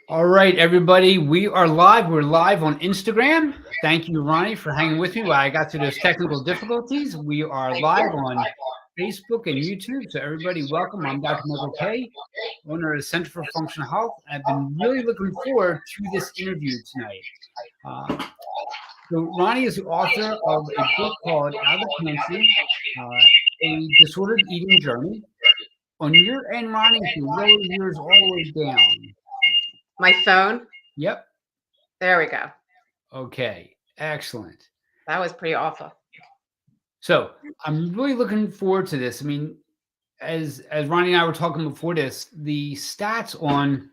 All right, everybody, we are live. We're live on Instagram. Thank you, Ronnie, for hanging with me while I got through those technical difficulties. We are Thank live you. on Facebook and YouTube. So, everybody, welcome. I'm Dr. Michael Kaye, owner of the Center for Functional Health. I've been really looking forward to this interview tonight. Uh, so, Ronnie is the author of a book called Out of the Pantry, uh, A Disordered Eating Journey. On your end, Ronnie, if you lower yours all the way down. My phone. Yep. There we go. Okay. Excellent. That was pretty awful. So I'm really looking forward to this. I mean, as Ronnie and I were talking before this, the stats on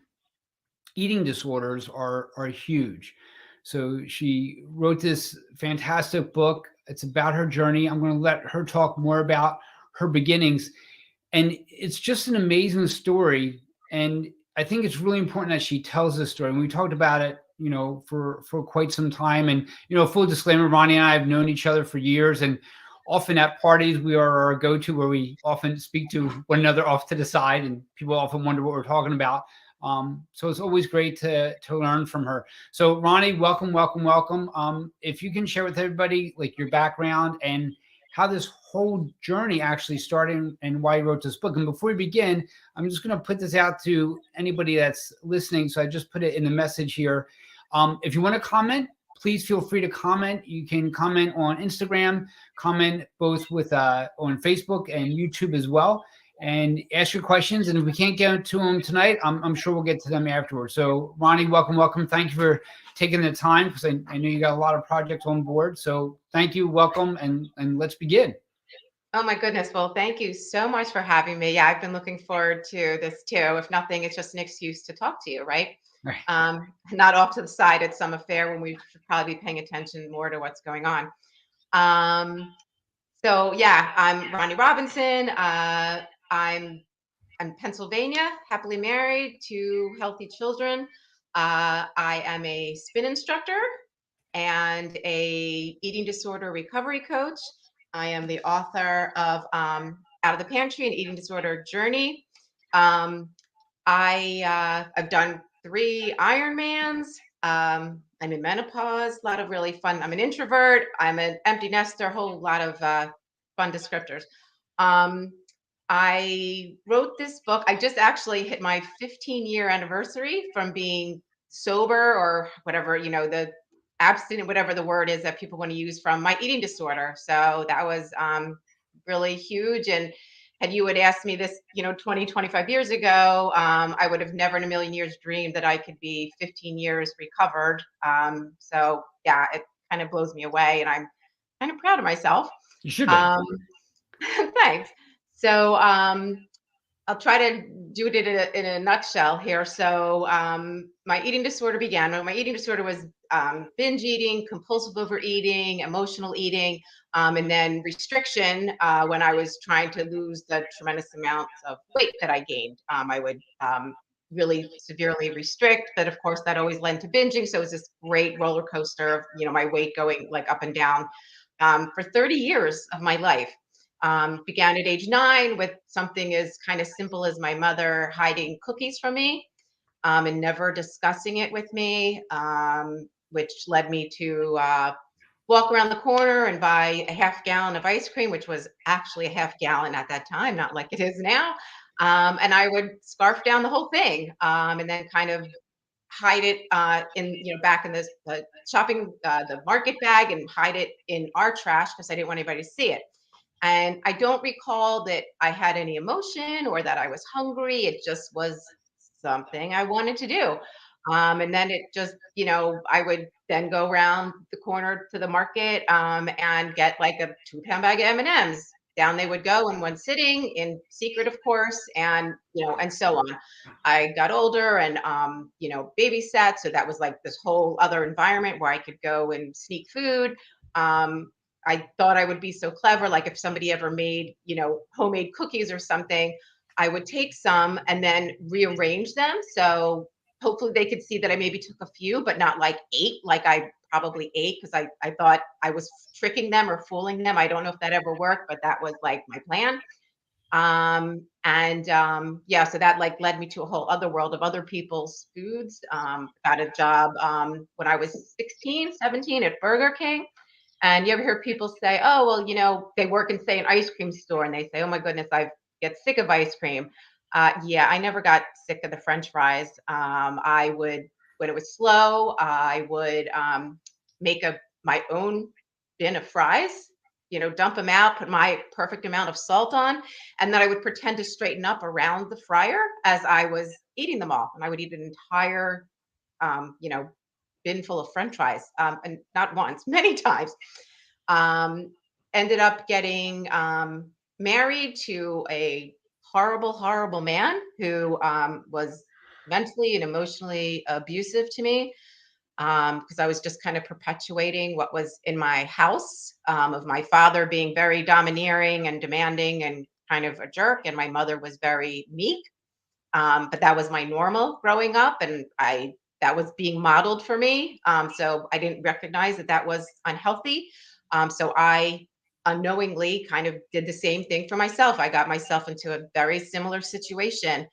eating disorders are huge. So she wrote this fantastic book. It's about her journey. I'm going to let her talk more about her beginnings, and it's just an amazing story. And I think it's really important that she tells this story. And we talked about it, for quite some time. And full disclaimer, Ronnie and I have known each other for years, and often at parties we are our go-to where we often speak to one another off to the side, and people often wonder what we're talking about. So it's always great to learn from her. So Ronnie, welcome, welcome, welcome. If you can share with everybody like your background and how this whole journey actually started and why you wrote this book. And before we begin, I'm just going to put this out to anybody that's listening. So I just put it in the message here. If you want to comment, please feel free to comment. You can comment on Instagram, comment both with on Facebook and YouTube as well, and ask your questions. And if we can't get to them tonight, I'm sure we'll get to them afterwards. So Ronnie, welcome, welcome. Thank you for taking the time, because I know you got a lot of projects on board. So thank you, welcome, and let's begin. Oh my goodness. Well, thank you so much for having me. Yeah, I've been looking forward to this too. If nothing, it's just an excuse to talk to you, right? All right. Not off to the side at some affair when we should probably be paying attention more to what's going on. Um, so yeah, I'm Ronnie Robinson. I'm Pennsylvania, happily married, two healthy children. I am a spin instructor and a eating disorder recovery coach. I am the author of Out of the Pantry, an eating disorder journey. Um, I've done 3 Ironmans. I'm in menopause, a lot of really fun. I'm an introvert. I'm an empty nester, a whole lot of fun descriptors. Um, I wrote this book. I just actually hit my 15-year anniversary from being sober, or whatever, the abstinent, whatever the word is that people want to use, from my eating disorder. So that was really huge. And had you had asked me this, 20, 25 years ago, I would have never in a million years dreamed that I could be 15 years recovered. So yeah, it kind of blows me away, and I'm kind of proud of myself. You should be. Um, Thanks. So I'll try to do it in a nutshell here. So my eating disorder began. My eating disorder was binge eating, compulsive overeating, emotional eating, and then restriction when I was trying to lose the tremendous amounts of weight that I gained. I would really severely restrict, but of course that always led to binging. So it was this great roller coaster of, my weight going like up and down for 30 years of my life. Began at age 9 with something as kind of simple as my mother hiding cookies from me and never discussing it with me, which led me to walk around the corner and buy a half gallon of ice cream, which was actually a half gallon at that time, not like it is now. And I would scarf down the whole thing, and then kind of hide it in, back in this shopping, the market bag, and hide it in our trash because I didn't want anybody to see it. And I don't recall that I had any emotion or that I was hungry. It just was something I wanted to do. And then it just, I would then go around the corner to the market and get like a 2-pound bag of M&Ms. Down they would go in one sitting, in secret, of course, and and so on. I got older and babysat, so that was like this whole other environment where I could go and sneak food. I thought I would be so clever. Like if somebody ever made, homemade cookies or something, I would take some and then rearrange them. So hopefully they could see that I maybe took a few, but not like 8, like I probably ate, because I thought I was tricking them or fooling them. I don't know if that ever worked, but that was like my plan. Yeah, so that like led me to a whole other world of other people's foods. Got a job when I was 16, 17 at Burger King. And you ever hear people say, oh, well, they work in, say, an ice cream store and they say, oh my goodness, I get sick of ice cream. Yeah, I never got sick of the French fries. I would, when it was slow, I would make my own bin of fries, dump them out, put my perfect amount of salt on, and then I would pretend to straighten up around the fryer as I was eating them all. And I would eat an entire, um, you know, bin full of French fries, and not once, many times. Um, Ended up getting married to a horrible, horrible man who was mentally and emotionally abusive to me, because I was just kind of perpetuating what was in my house, of my father being very domineering and demanding and kind of a jerk, and my mother was very meek. But that was my normal growing up, and I that was being modeled for me. So I didn't recognize that that was unhealthy. So I unknowingly kind of did the same thing for myself. I got myself into a very similar situation.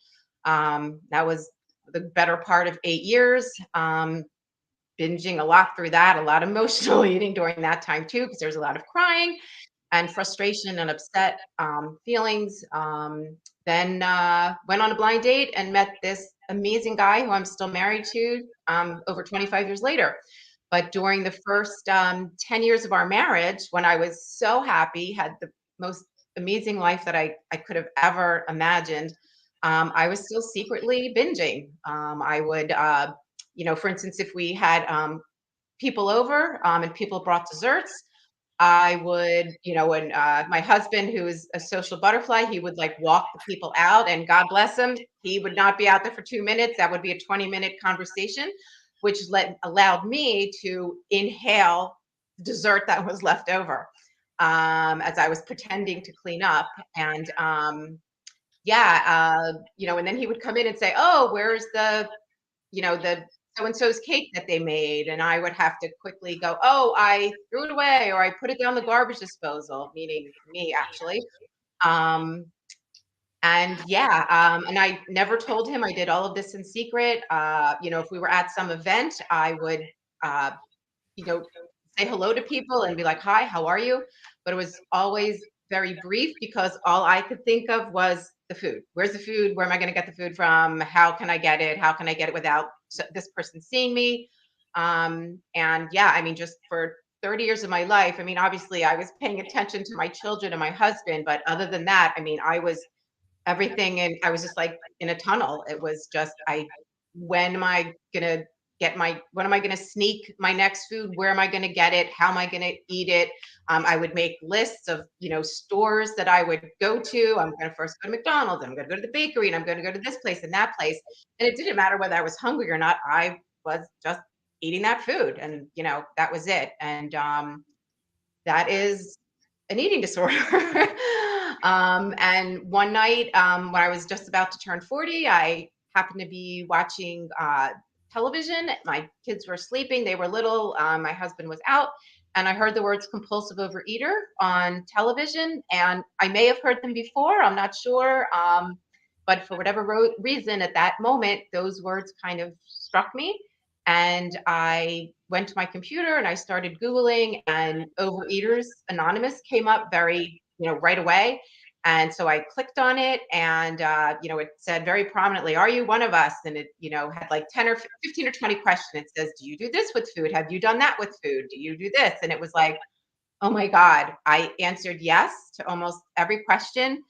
That was the better part of 8 years. Binging a lot through that, a lot of emotional eating during that time too, because there's a lot of crying and frustration and upset feelings. Then went on a blind date and met this amazing guy who I'm still married to over 25 years later. But during the first 10 years of our marriage, when I was so happy, had the most amazing life that I could have ever imagined, I was still secretly binging. I would, for instance, if we had people over and people brought desserts, I would, when my husband, who is a social butterfly, he would like walk the people out, and God bless him, he would not be out there for 2 minutes. That would be a 20-minute conversation, which allowed me to inhale dessert that was left over, as I was pretending to clean up. And yeah, and then he would come in and say, "Oh, where's the so and so's cake that they made," and I would have to quickly go, "Oh, I threw it away," or "I put it down the garbage disposal," meaning me actually. Um, and yeah, and I never told him I did all of this in secret. If we were at some event, I would, uh, you know, say hello to people and be like, "Hi, how are you?" But it was always very brief because all I could think of was the food. Where's the food? Where am I going to get the food from? How can I get it? How can I get it without this person seeing me? And yeah, I mean, just for 30 years of my life, I mean, obviously I was paying attention to my children and my husband, but other than that, I mean, I was everything, and I was just like in a tunnel. It was just when am I gonna when am I gonna sneak my next food? Where am I gonna get it? How am I gonna eat it? I would make lists of stores that I would go to. I'm gonna first go to McDonald's, I'm gonna go to the bakery, and I'm gonna go to this place and that place. And it didn't matter whether I was hungry or not, I was just eating that food, and that was it. And that is an eating disorder. And one night, when I was just about to turn 40, I happened to be watching television. My kids were sleeping, they were little. My husband was out, and I heard the words compulsive overeater on television. And I may have heard them before, I'm not sure. But for whatever reason, at that moment, those words kind of struck me. And I went to my computer and I started Googling, and Overeaters Anonymous came up very, right away. And so I clicked on it, and, it said very prominently, "Are you one of us?" And it, had like 10 or 15 or 20 questions. It says, "Do you do this with food? Have you done that with food? Do you do this?" And it was like, oh my God, I answered yes to almost every question,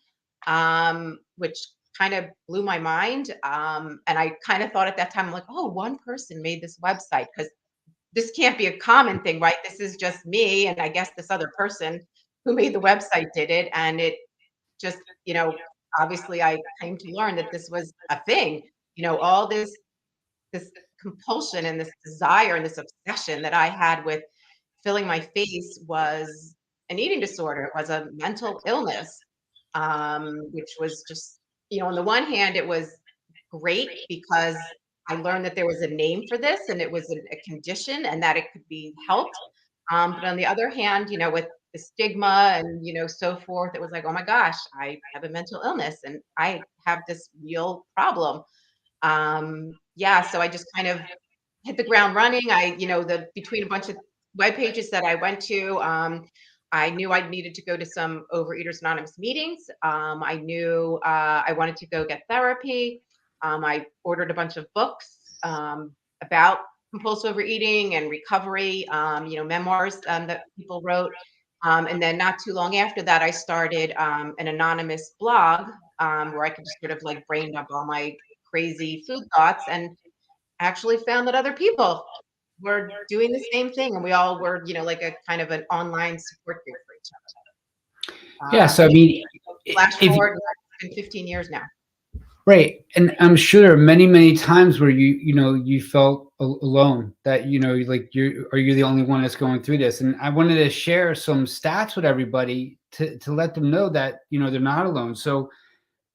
which kind of blew my mind. And I kind of thought at that time, I'm like, oh, one person made this website, because this can't be a common thing, right? This is just me. And I guess this other person who made the website did it. And it just, obviously I came to learn that this was a thing, all this compulsion and this desire and this obsession that I had with filling my face was an eating disorder. It was a mental illness, which was just, on the one hand, it was great because I learned that there was a name for this, and it was a condition, and that it could be helped. But on the other hand, with the stigma and, so forth. It was like, oh my gosh, I have a mental illness and I have this real problem. Yeah, so I just kind of hit the ground running. Between a bunch of web pages that I went to, I knew I needed to go to some Overeaters Anonymous meetings. I knew I wanted to go get therapy. I ordered a bunch of books about compulsive overeating and recovery, memoirs that people wrote. And then not too long after that, I started an anonymous blog where I could just sort of like brain dump all my crazy food thoughts, and actually found that other people were doing the same thing, and we all were, like a kind of an online support group for each other. Yeah. So I mean, Flash if forward, it's been 15 years now. right, and I'm sure there are many, many times where you felt alone. That like are you the only one that's going through this? And I wanted to share some stats with everybody to let them know that they're not alone. So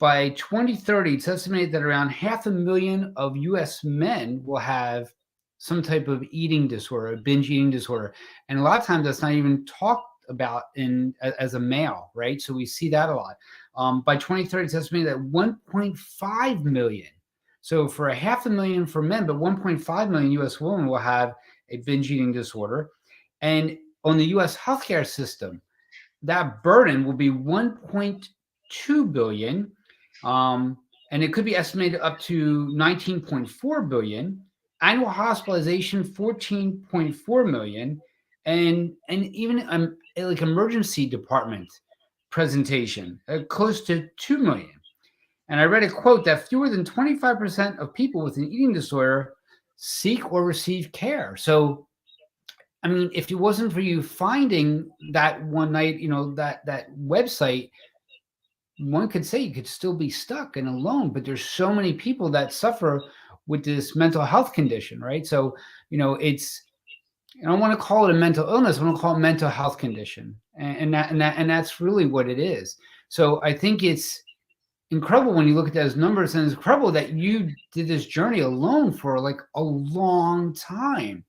by 2030, it's estimated that around 500,000 of U.S. men will have some type of eating disorder, a binge eating disorder, and a lot of times that's not even talked about as a male, right? So we see that a lot. By 2030, it's estimated that 1.5 million. So for 500,000 for men, but 1.5 million U.S. women will have a binge eating disorder, and on the U.S. healthcare system, that burden will be 1.2 billion. And it could be estimated up to 19.4 billion. Annual hospitalization 14.4 million, and even like emergency department presentation close to 2 million. And I read a quote that fewer than 25% of people with an eating disorder seek or receive care. So I mean, if it wasn't for you finding that one night, that website, one could say you could still be stuck and alone, but there's so many people that suffer with this mental health condition, right? So, I don't want to call it a mental illness. I want to call it mental health condition. And that's really what it is. So I think it's incredible when you look at those numbers, and it's incredible that you did this journey alone for like a long time.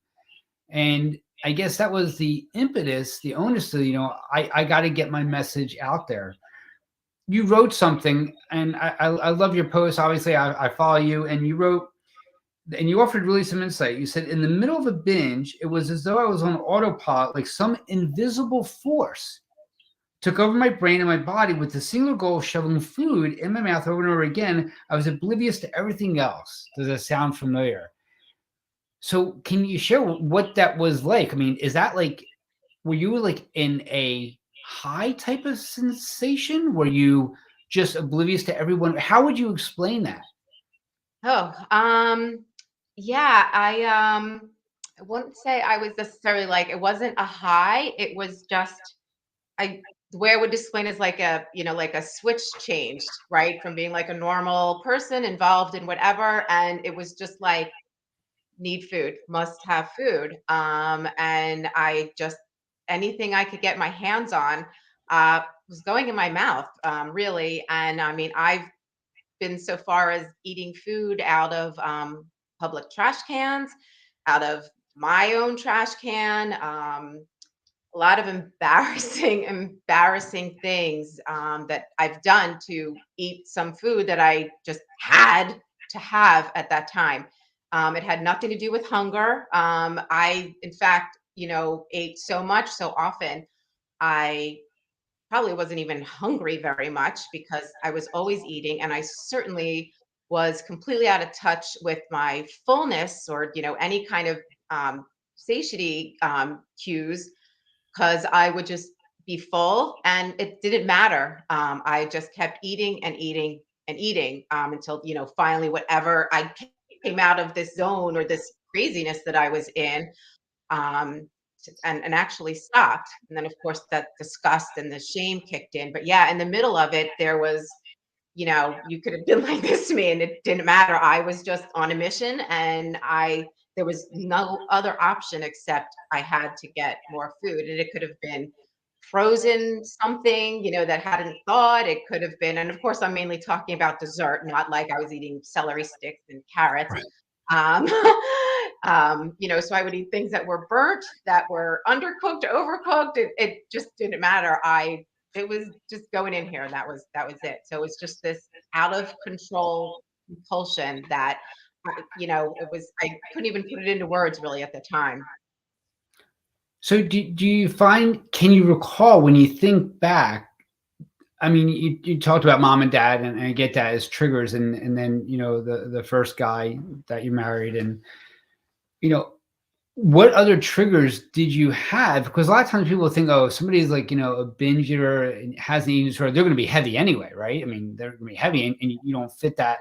And I guess that was the impetus, the onus to, I got to get my message out there. You wrote something, and I love your post. Obviously, I follow you, and you wrote, and you offered really some insight. You said, in the middle of a binge, it was as though I was on autopilot, like some invisible force took over my brain and my body with the singular goal of shoveling food in my mouth over and over again. I was oblivious to everything else. Does that sound familiar? So can you share what that was like? I mean, is that like, were you like in a high type of sensation? Were you just oblivious to everyone? How would you explain that? Oh, yeah, I wouldn't say I was necessarily like, it wasn't a high. It was just, the way I would explain is like like a switch changed, right? From being like a normal person involved in whatever. And it was just like, need food, must have food. And I just, anything I could get my hands on was going in my mouth, really. And I mean, I've been so far as eating food out of public trash cans, out of my own trash can. A lot of embarrassing things that I've done to eat some food that I just had to have at that time. It had nothing to do with hunger. I, in fact, ate so much so often. I probably wasn't even hungry very much because I was always eating, and I certainly was completely out of touch with my fullness or any kind of satiety cues, because I would just be full and it didn't matter. I just kept eating and eating and eating until, finally, whatever I came out of this zone or this craziness that I was in, um, and actually stopped. And then, of course, that disgust and the shame kicked in. But yeah, in the middle of it, there was, you could have been like this to me and it didn't matter. I was just on a mission, and there was no other option except I had to get more food. And it could have been frozen something, that hadn't thawed. It could have been, and of course, I'm mainly talking about dessert, not like I was eating celery sticks and carrots. Right. Um, So I would eat things that were burnt, that were undercooked, overcooked. It just didn't matter. It was just going in here. That was it. So it was just this out of control compulsion that, it was, I couldn't even put it into words really at the time. So do you find, can you recall when you think back, I mean, you talked about mom and dad, and I get that as triggers, and then the first guy that you married, and you know what other triggers did you have? Because a lot of times people think, oh, if somebody's like a binge eater and has an eating disorder, they're going to be heavy anyway, right? I mean, they're going to be heavy, and you don't fit that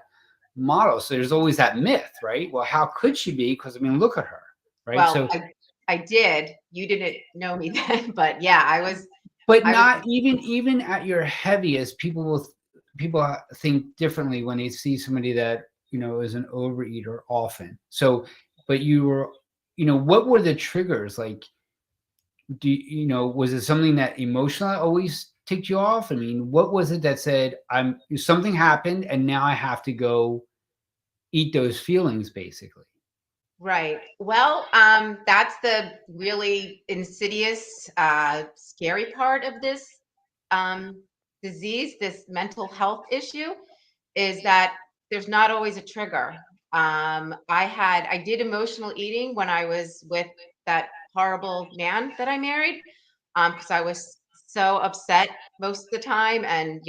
model. So there's always that myth, right? Well, how could she be? Because I mean, look at her, right? Well, So, I did. You didn't know me then, but yeah, but I was not even at your heaviest, people think differently when they see somebody that is an overeater often. So, but you were, what were the triggers? Like, was it something that emotionally always ticked you off? I mean, what was it that said, something happened and now I have to go eat those feelings, basically? right. Well, that's the really insidious, scary part of this um, disease, this mental health issue, is that there's not always a trigger. I did emotional eating when I was with that horrible man that I married, because I was so upset most of the time, and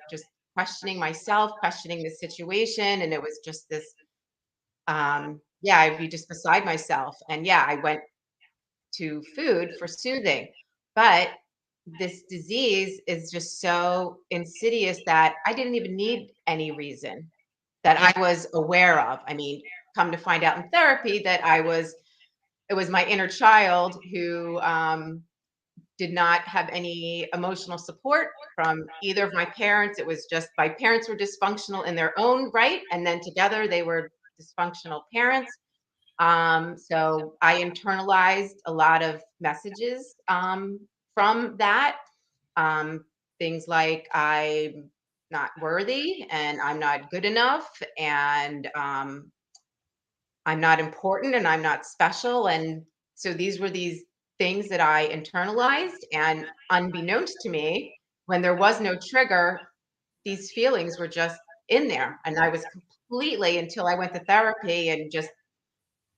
just questioning myself, questioning the situation, and it was just this. Yeah, I'd be just beside myself, and yeah, I went to food for soothing, but this disease is just so insidious that I didn't even need any reason that I was aware of. I mean, come to find out in therapy that it was my inner child who did not have any emotional support from either of my parents. It was just my parents were dysfunctional in their own right, and then together they were dysfunctional parents. So I internalized a lot of messages from that. Um, Things like I'm not worthy and I'm not good enough, and I'm not important and I'm not special. And so these were these things that I internalized, and unbeknownst to me, when there was no trigger, these feelings were just in there. And I was completely, until I went to therapy and just,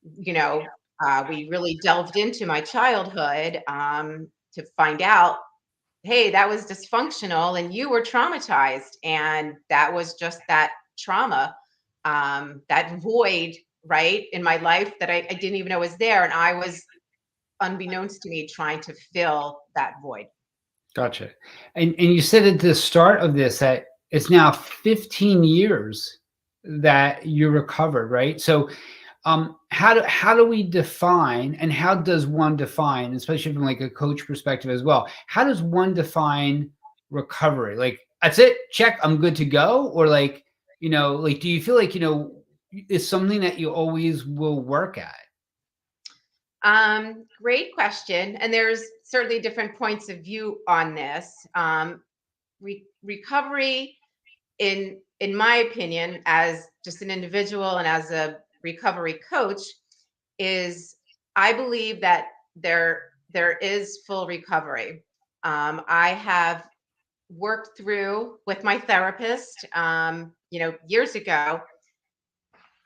you know, we really delved into my childhood to find out, hey, that was dysfunctional and you were traumatized. And that was just that trauma, that void, right, in my life that I didn't even know was there. And I was, unbeknownst to me, trying to fill that void. Gotcha. And you said at the start of this that it's now 15 years that you're recovered, right? So how do we define, and how does one define, especially from like a coach perspective as well, how does one define recovery? Like, that's it, check, I'm good to go? Or like, like, do you feel like, it's something that you always will work at? Great question. And there's certainly different points of view on this. Recovery, in my opinion, as just an individual and as a recovery coach, is, I believe that there is full recovery. I have worked through with my therapist, years ago,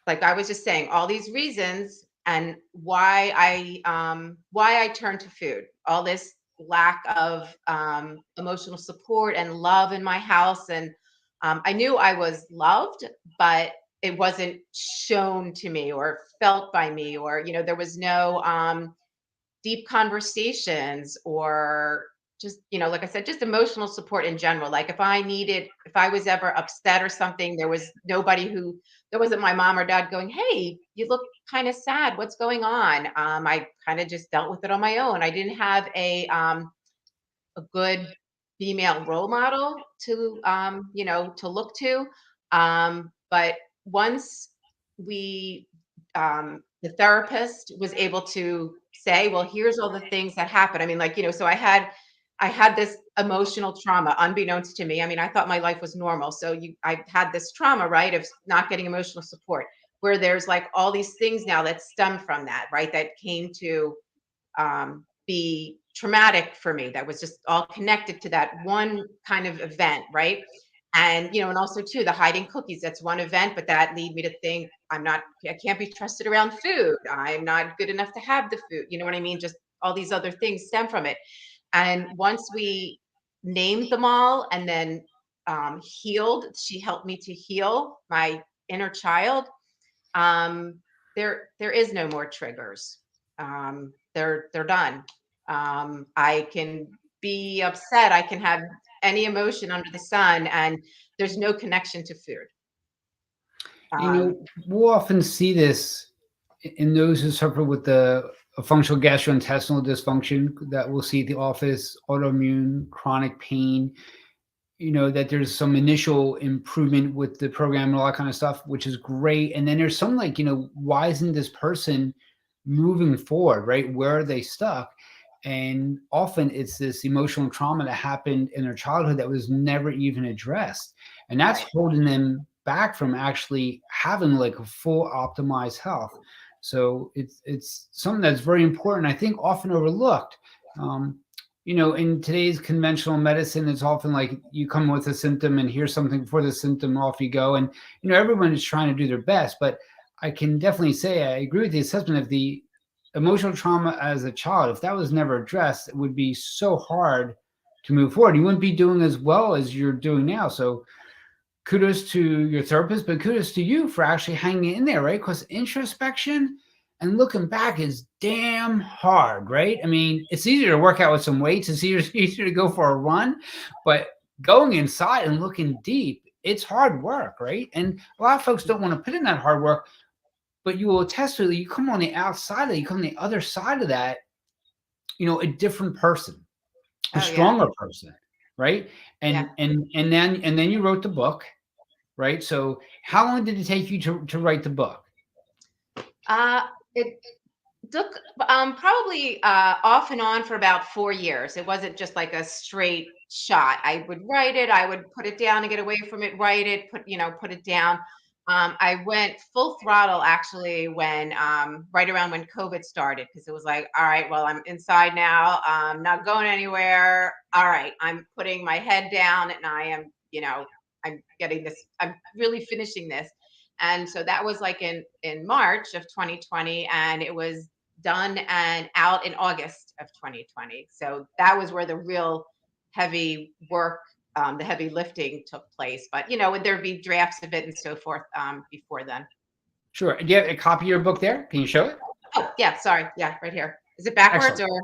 like I was just saying, all these reasons and why I turned to food. All this lack of emotional support and love in my house, and I knew I was loved, but it wasn't shown to me or felt by me, or there was no deep conversations, or just, like I said, just emotional support in general. Like if I was ever upset or something, there was nobody who, there wasn't my mom or dad going, hey, you look kind of sad, what's going on? I kind of just dealt with it on my own. I didn't have a good female role model to to look to. But once we the therapist was able to say, well, here's all the things that happened. I mean, like, so I had this emotional trauma unbeknownst to me. I mean, I thought my life was normal. So I had this trauma, right, of not getting emotional support. where there's like all these things now that stem from that, right? That came to be traumatic for me. That was just all connected to that one kind of event, right? And and also too, the hiding cookies. That's one event, but that lead me to think I can't be trusted around food. I'm not good enough to have the food. You know what I mean? Just all these other things stem from it. And once we named them all and then healed, she helped me to heal my inner child. um, there is no more triggers. They're done. I can be upset. I can have any emotion under the sun, and there's no connection to food. Um, We'll often see this in those who suffer with the a functional gastrointestinal dysfunction that we'll see at the office, autoimmune, chronic pain, that there's some initial improvement with the program and all that kind of stuff, which is great. And then there's some like, why isn't this person moving forward, right? Where are they stuck? And often it's this emotional trauma that happened in their childhood that was never even addressed. And that's right, holding them back from actually having like a full optimized health. So it's something that's very important, I think often overlooked. Um, in today's conventional medicine, it's often like you come with a symptom and here's something for the symptom, off you go. And, everyone is trying to do their best. But I can definitely say I agree with the assessment of the emotional trauma as a child. If that was never addressed, it would be so hard to move forward. You wouldn't be doing as well as you're doing now. So kudos to your therapist, but kudos to you for actually hanging in there, right? Because introspection and looking back is damn hard, right? I mean, it's easier to work out with some weights, it's easier to go for a run, but going inside and looking deep, it's hard work, right? And a lot of folks don't want to put in that hard work, but you will attest to it. You come on the outside of it, you come on the other side of that, a different person, a oh yeah, stronger person, right? yeah. And then you wrote the book, right? So how long did it take you to write the book? Uh, it took probably off and on for about 4 years. It wasn't just like a straight shot. I would write it, I would put it down and get away from it, write it, put it down. I went full throttle actually when right around when COVID started, because it was like, all right, well, I'm inside now. I'm not going anywhere. All right, I'm putting my head down and I am, I'm getting this. I'm really finishing this. And so that was like in March of 2020, and it was done and out in August of 2020. So that was where the real heavy work, the heavy lifting took place. But would there be drafts of it and so forth before then? Sure. Do you have a copy of your book there? Can you show it? Oh yeah, sorry, yeah, right here. Is it backwards Excellent. or?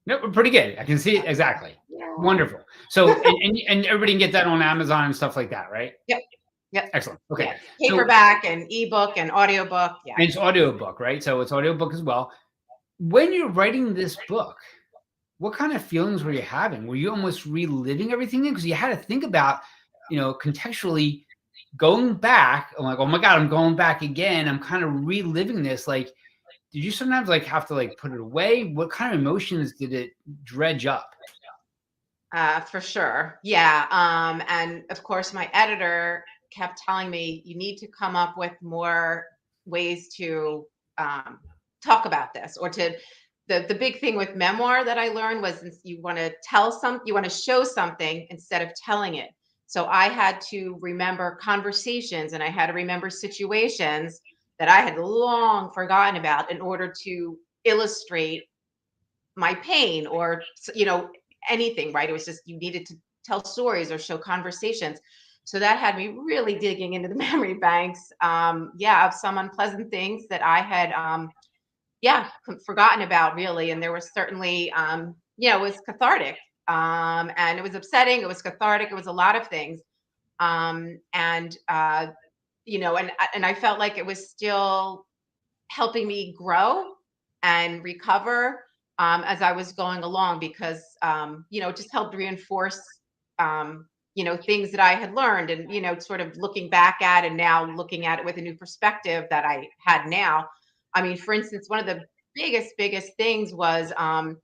No, pretty good. I can see it exactly. Yeah. Wonderful. So, and everybody can get that on Amazon and stuff like that, right? Yep, yep, Excellent. Okay. yeah. So, Paperback and ebook and audiobook. Yeah. and it's audiobook, right? So it's audiobook as well. When you're writing this book, what kind of feelings were you having? Were you almost reliving everything? Because you had to think about, contextually going back. I'm like, oh my God, I'm going back again. I'm kind of reliving this. Like, did you sometimes like have to like put it away? What kind of emotions did it dredge up? For sure. Yeah. And of course, my editor kept telling me, you need to come up with more ways to talk about this, or to the big thing with memoir that I learned was, you want to you want to show something instead of telling it. So I had to remember conversations, and I had to remember situations that I had long forgotten about in order to illustrate my pain, or anything, right? It was just, you needed to tell stories or show conversations. So that had me really digging into the memory banks, yeah, of some unpleasant things that I had yeah, forgotten about, really. And there was certainly it was cathartic, and it was upsetting, it was cathartic, it was a lot of things. And and I felt like it was still helping me grow and recover as I was going along, because it just helped reinforce things that I had learned, and sort of looking back at, and now looking at it with a new perspective that I had now. I mean, for instance, one of the biggest things was, and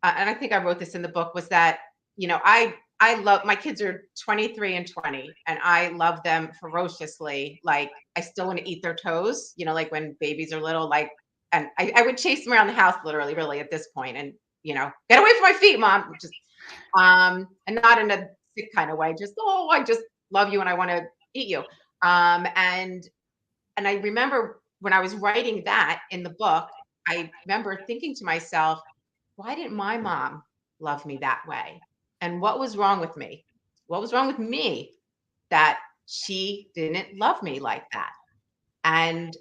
I think I wrote this in the book, was that I I love my kids are 23 and 20, and I love them ferociously. Like I still want to eat their toes, like when babies are little, like, and I would chase them around the house literally, really at this point, and get away from my feet, mom. Just and not in a sick kind of way, just I just love you and I want to eat you. And I remember when I was writing that in the book, I remember thinking to myself, why didn't my mom love me that way? And what was wrong with me? What was wrong with me that she didn't love me like that? And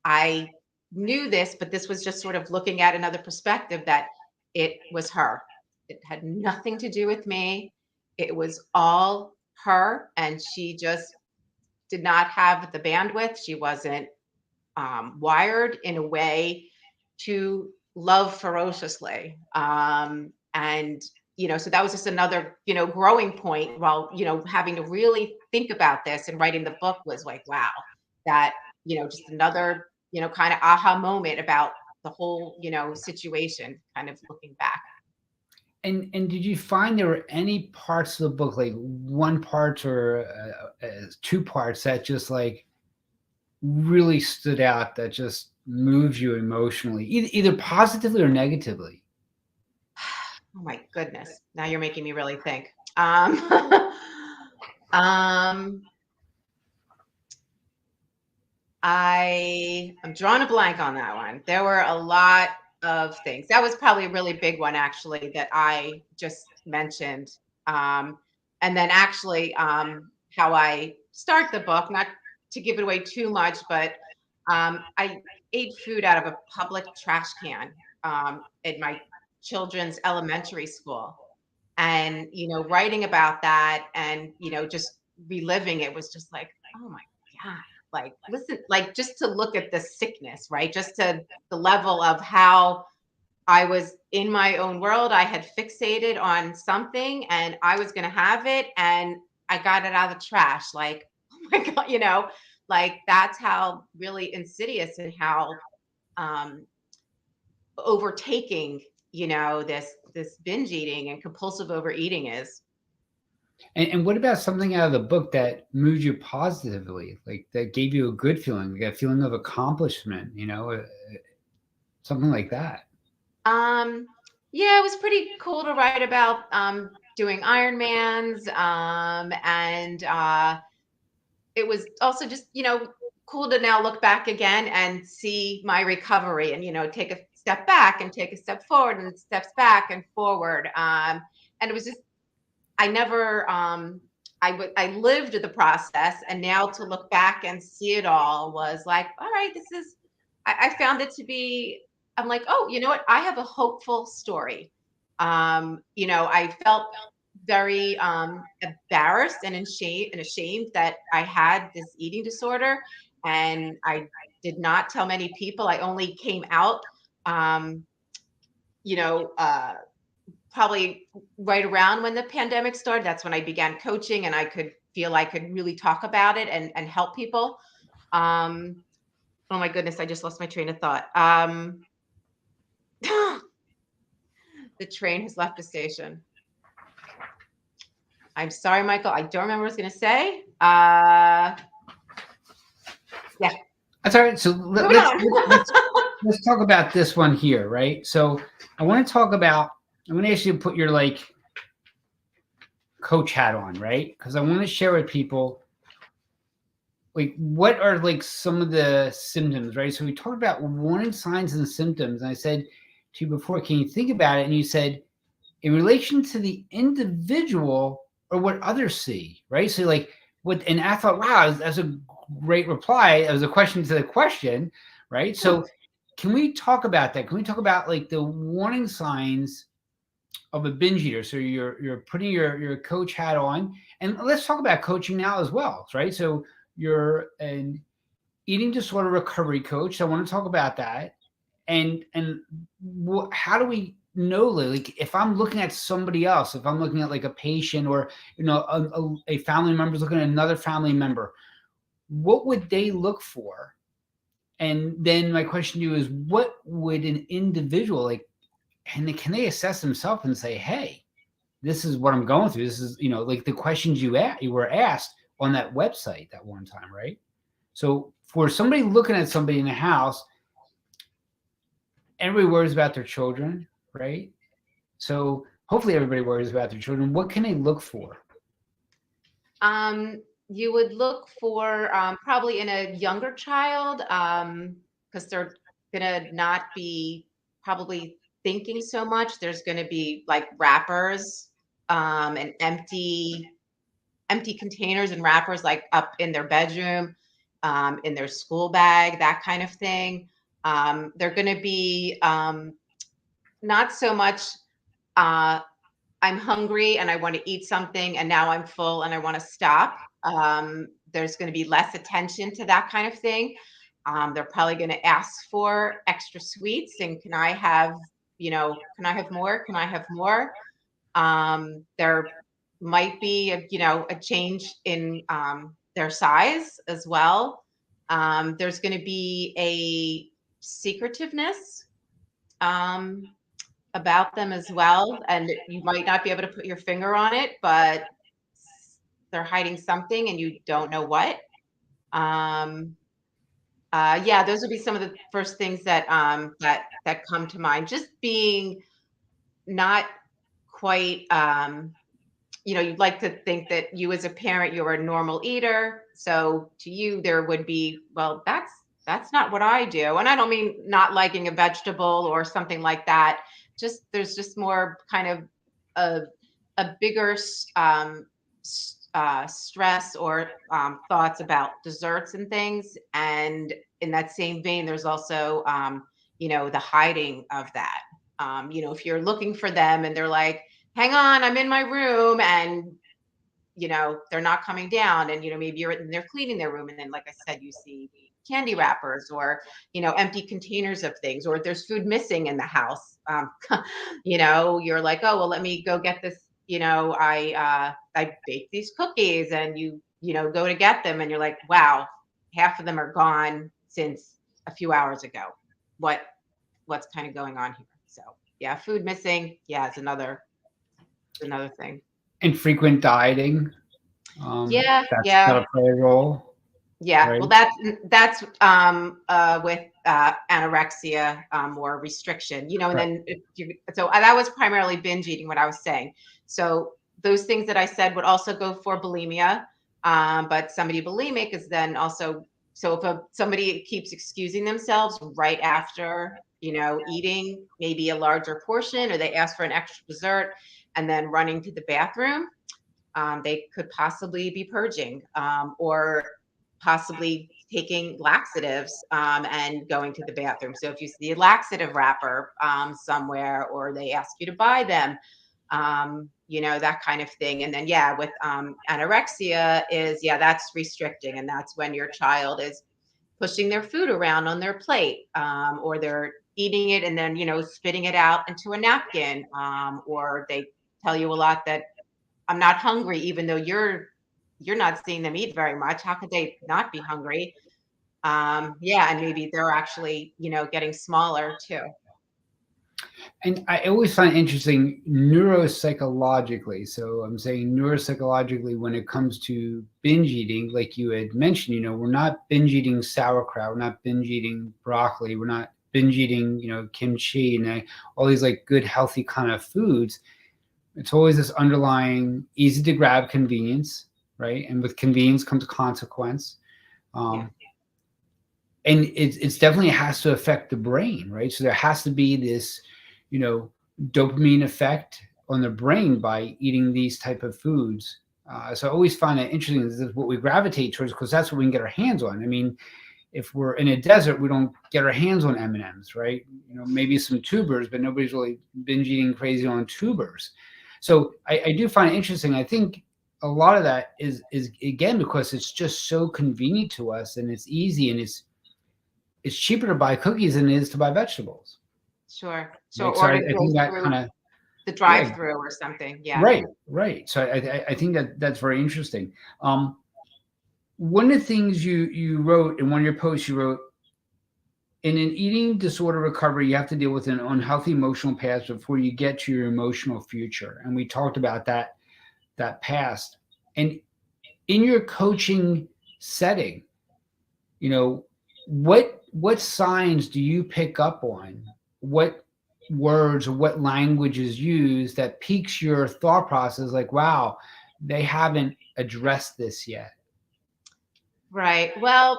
I knew this, but this was just sort of looking at another perspective, that it was her. It had nothing to do with me. It was all her. And she just did not have the bandwidth. She wasn't wired in a way to love ferociously. And so that was just another, growing point while, having to really think about this and writing the book was like, wow, that, just another, kind of aha moment about the whole, situation, kind of looking back. And did you find there were any parts of the book, like one part or two parts, that just like really stood out, that just moves you emotionally, either positively or negatively? Oh my goodness. Now you're making me really think. Um, um, I'm drawing a blank on that one. There were a lot of things. That was probably a really big one, actually, that I just mentioned. And then actually, how I start the book, not to give it away too much, but I ate food out of a public trash can at my children's elementary school. And, writing about that and, just reliving it was just like, oh my God. Like, listen, like just to look at the sickness, right? Just to the level of how I was in my own world. I had fixated on something and I was going to have it and I got it out of the trash. Like, oh my God, like that's how really insidious and how um, overtaking, this binge eating and compulsive overeating is. And what about something out of the book that moved you positively, like that gave you a good feeling, like a feeling of accomplishment, something like that? Yeah, it was pretty cool to write about doing Ironmans. And it was also just, cool to now look back again and see my recovery and, take a step back and take a step forward and steps back and forward. And it was just, I never, I lived the process, and now to look back and see it all was like, all right, this is, I found it to be, I'm like, oh, you know what? I have a hopeful story. I felt very embarrassed and ashamed that I had this eating disorder, and I did not tell many people. I only came out, um, you know, uh, probably right around when the pandemic started. That's when I began coaching and I could feel I could really talk about it and help people. Um, oh my goodness, I just lost my train of thought. The train has left the station. I'm sorry, Michael. I don't remember what I was going to say. Yeah. That's all right. So Moving on. let's talk about this one here, right? So I want to talk about. I'm going to ask you to put your like coach hat on, right? Because I want to share with people like what are like some of the symptoms, right? So we talked about warning signs and symptoms, and I said to you before, can you think about it? And you said in relation to the individual or what others see, right? So like what, and I thought, wow, that's a great reply. It was a question to the question, right? So can we talk about that? Can we talk about like the warning signs of a binge eater? So you're putting your coach hat on, and let's talk about coaching now as well, right? So you're an eating disorder recovery coach. So I want to talk about that, and how do we know, like if I'm looking at somebody else, if I'm looking at like a patient or a family member is looking at another family member, what would they look for? And then my question to you is, what would an individual like? And can they assess themselves and say, hey, this is what I'm going through. This is, like the questions you were asked on that website that one time, right? So for somebody looking at somebody in the house, everybody worries about their children, right? So hopefully everybody worries about their children. What can they look for? You would look for probably in a younger child, because they're gonna not be probably thinking so much. There's gonna be like wrappers, and empty containers and wrappers like up in their bedroom, in their school bag, that kind of thing. They're gonna be not so much. Uh, I'm hungry and I want to eat something, and now I'm full and I want to stop. There's going to be less attention to that kind of thing. They're probably going to ask for extra sweets and can I have more? Can I have more? There might be a change in their size as well. There's going to be a secretiveness. Um, about them as well, and you might not be able to put your finger on it, but they're hiding something and you don't know what. Um, yeah, those would be some of the first things that come to mind. Just being not quite, you'd like to think that you as a parent, you're a normal eater. So to you, there would be, well, that's not what I do. And I don't mean not liking a vegetable or something like that. Just there's just more kind of a bigger stress or thoughts about desserts and things. And in that same vein, there's also the hiding of that. If you're looking for them and they're like, hang on, I'm in my room, and they're not coming down, and maybe they're cleaning their room, and then like I said, you see candy wrappers or empty containers of things, or there's food missing in the house. You're like, oh well, let me go get this. I baked these cookies, and you go to get them, and you're like, wow, half of them are gone since a few hours ago. What's kind of going on here? So yeah, food missing, yeah, is another thing. And frequent dieting. Yeah, That's yeah, got to play a role, yeah. right? Well, that's with anorexia, or restriction, and Right. then so that was primarily binge eating, what I was saying. So those things that I said would also go for bulimia, but somebody bulimic is then also, so if somebody keeps excusing themselves right after eating maybe a larger portion, or they ask for an extra dessert and then running to the bathroom, they could possibly be purging, or possibly taking laxatives, and going to the bathroom. So if you see a laxative wrapper somewhere, or they ask you to buy them, that kind of thing. And then, yeah, with anorexia is, yeah, that's restricting. And that's when your child is pushing their food around on their plate, or they're eating it and then, spitting it out into a napkin, or they tell you a lot that I'm not hungry, even though you're not seeing them eat very much. How could they not be hungry? Yeah, and maybe they're actually, getting smaller too. And I always find interesting neuropsychologically. So I'm saying neuropsychologically when it comes to binge eating, like you had mentioned, we're not binge eating sauerkraut, we're not binge eating broccoli, we're not binge eating, kimchi and all these like good, healthy kind of foods. It's always this underlying easy to grab convenience, right? And with convenience comes consequence. Yeah, Um, and it's definitely has to affect the brain, right? So there has to be this, you know, dopamine effect on the brain by eating these type of foods. So I always find that interesting. This is what we gravitate towards because that's what we can get our hands on. I mean, if we're in a desert, we don't get our hands on M&Ms, right? Maybe some tubers, but nobody's really binge eating crazy on tubers. So I do find it interesting. I think a lot of that is again because it's just so convenient to us and it's easy and it's cheaper to buy cookies than it is to buy vegetables. sure. So, Right. So or I to go think that through kind of the yeah, drive-through or something. Yeah. right, right. So I think that that's very interesting. One of the things you wrote in one of your posts, you wrote in an eating disorder recovery, you have to deal with an unhealthy emotional past before you get to your emotional future. And we talked about that past. And in your coaching setting, you know, what signs do you pick up on? What words or what language is used that piques your thought process like, wow, they haven't addressed this yet? Right. Well,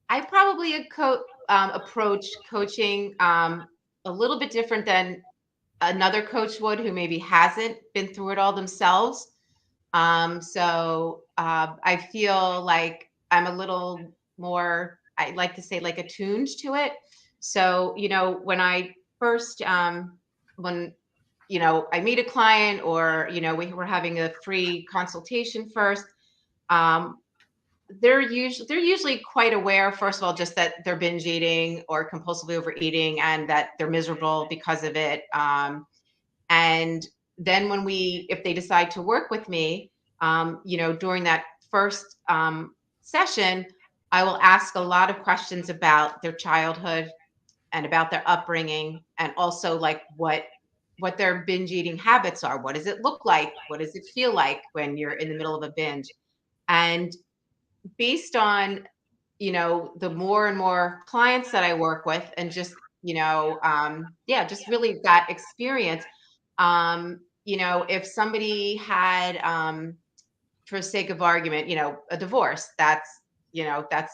I probably approach coaching a little bit different than another coach would who maybe hasn't been through it all themselves. I feel like I'm a little more, I like to say, like attuned to it. So, when I first, when, I meet a client or, we're having a free consultation first, um, they're usually quite aware, first of all, just that they're binge eating or compulsively overeating and that they're miserable because of it. And then if they decide to work with me, during that first session, I will ask a lot of questions about their childhood and about their upbringing, and also like what their binge eating habits are. What does it look like? What does it feel like when you're in the middle of a binge? And based on the more and more clients that I work with, and just yeah, just really that experience. If somebody had, for sake of argument, a divorce, that's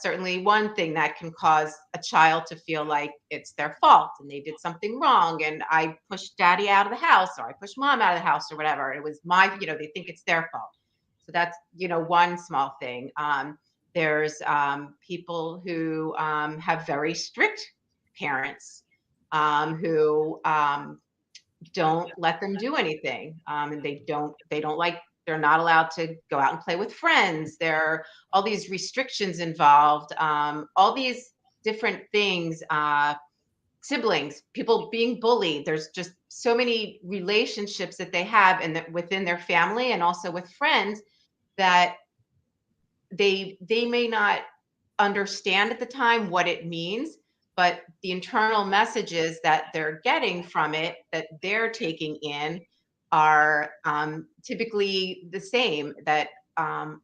certainly one thing that can cause a child to feel like it's their fault and they did something wrong, and I pushed daddy out of the house, or I pushed mom out of the house, or whatever. It was they think it's their fault. So that's one small thing. There's people who have very strict parents, who don't let them do anything, and they don't like, they're not allowed to go out and play with friends. There are all these restrictions involved, all these different things, siblings, people being bullied. There's just so many relationships that they have, and that within their family and also with friends, that they may not understand at the time what it means, but the internal messages that they're getting from it, that they're taking in, are typically the same. That I'm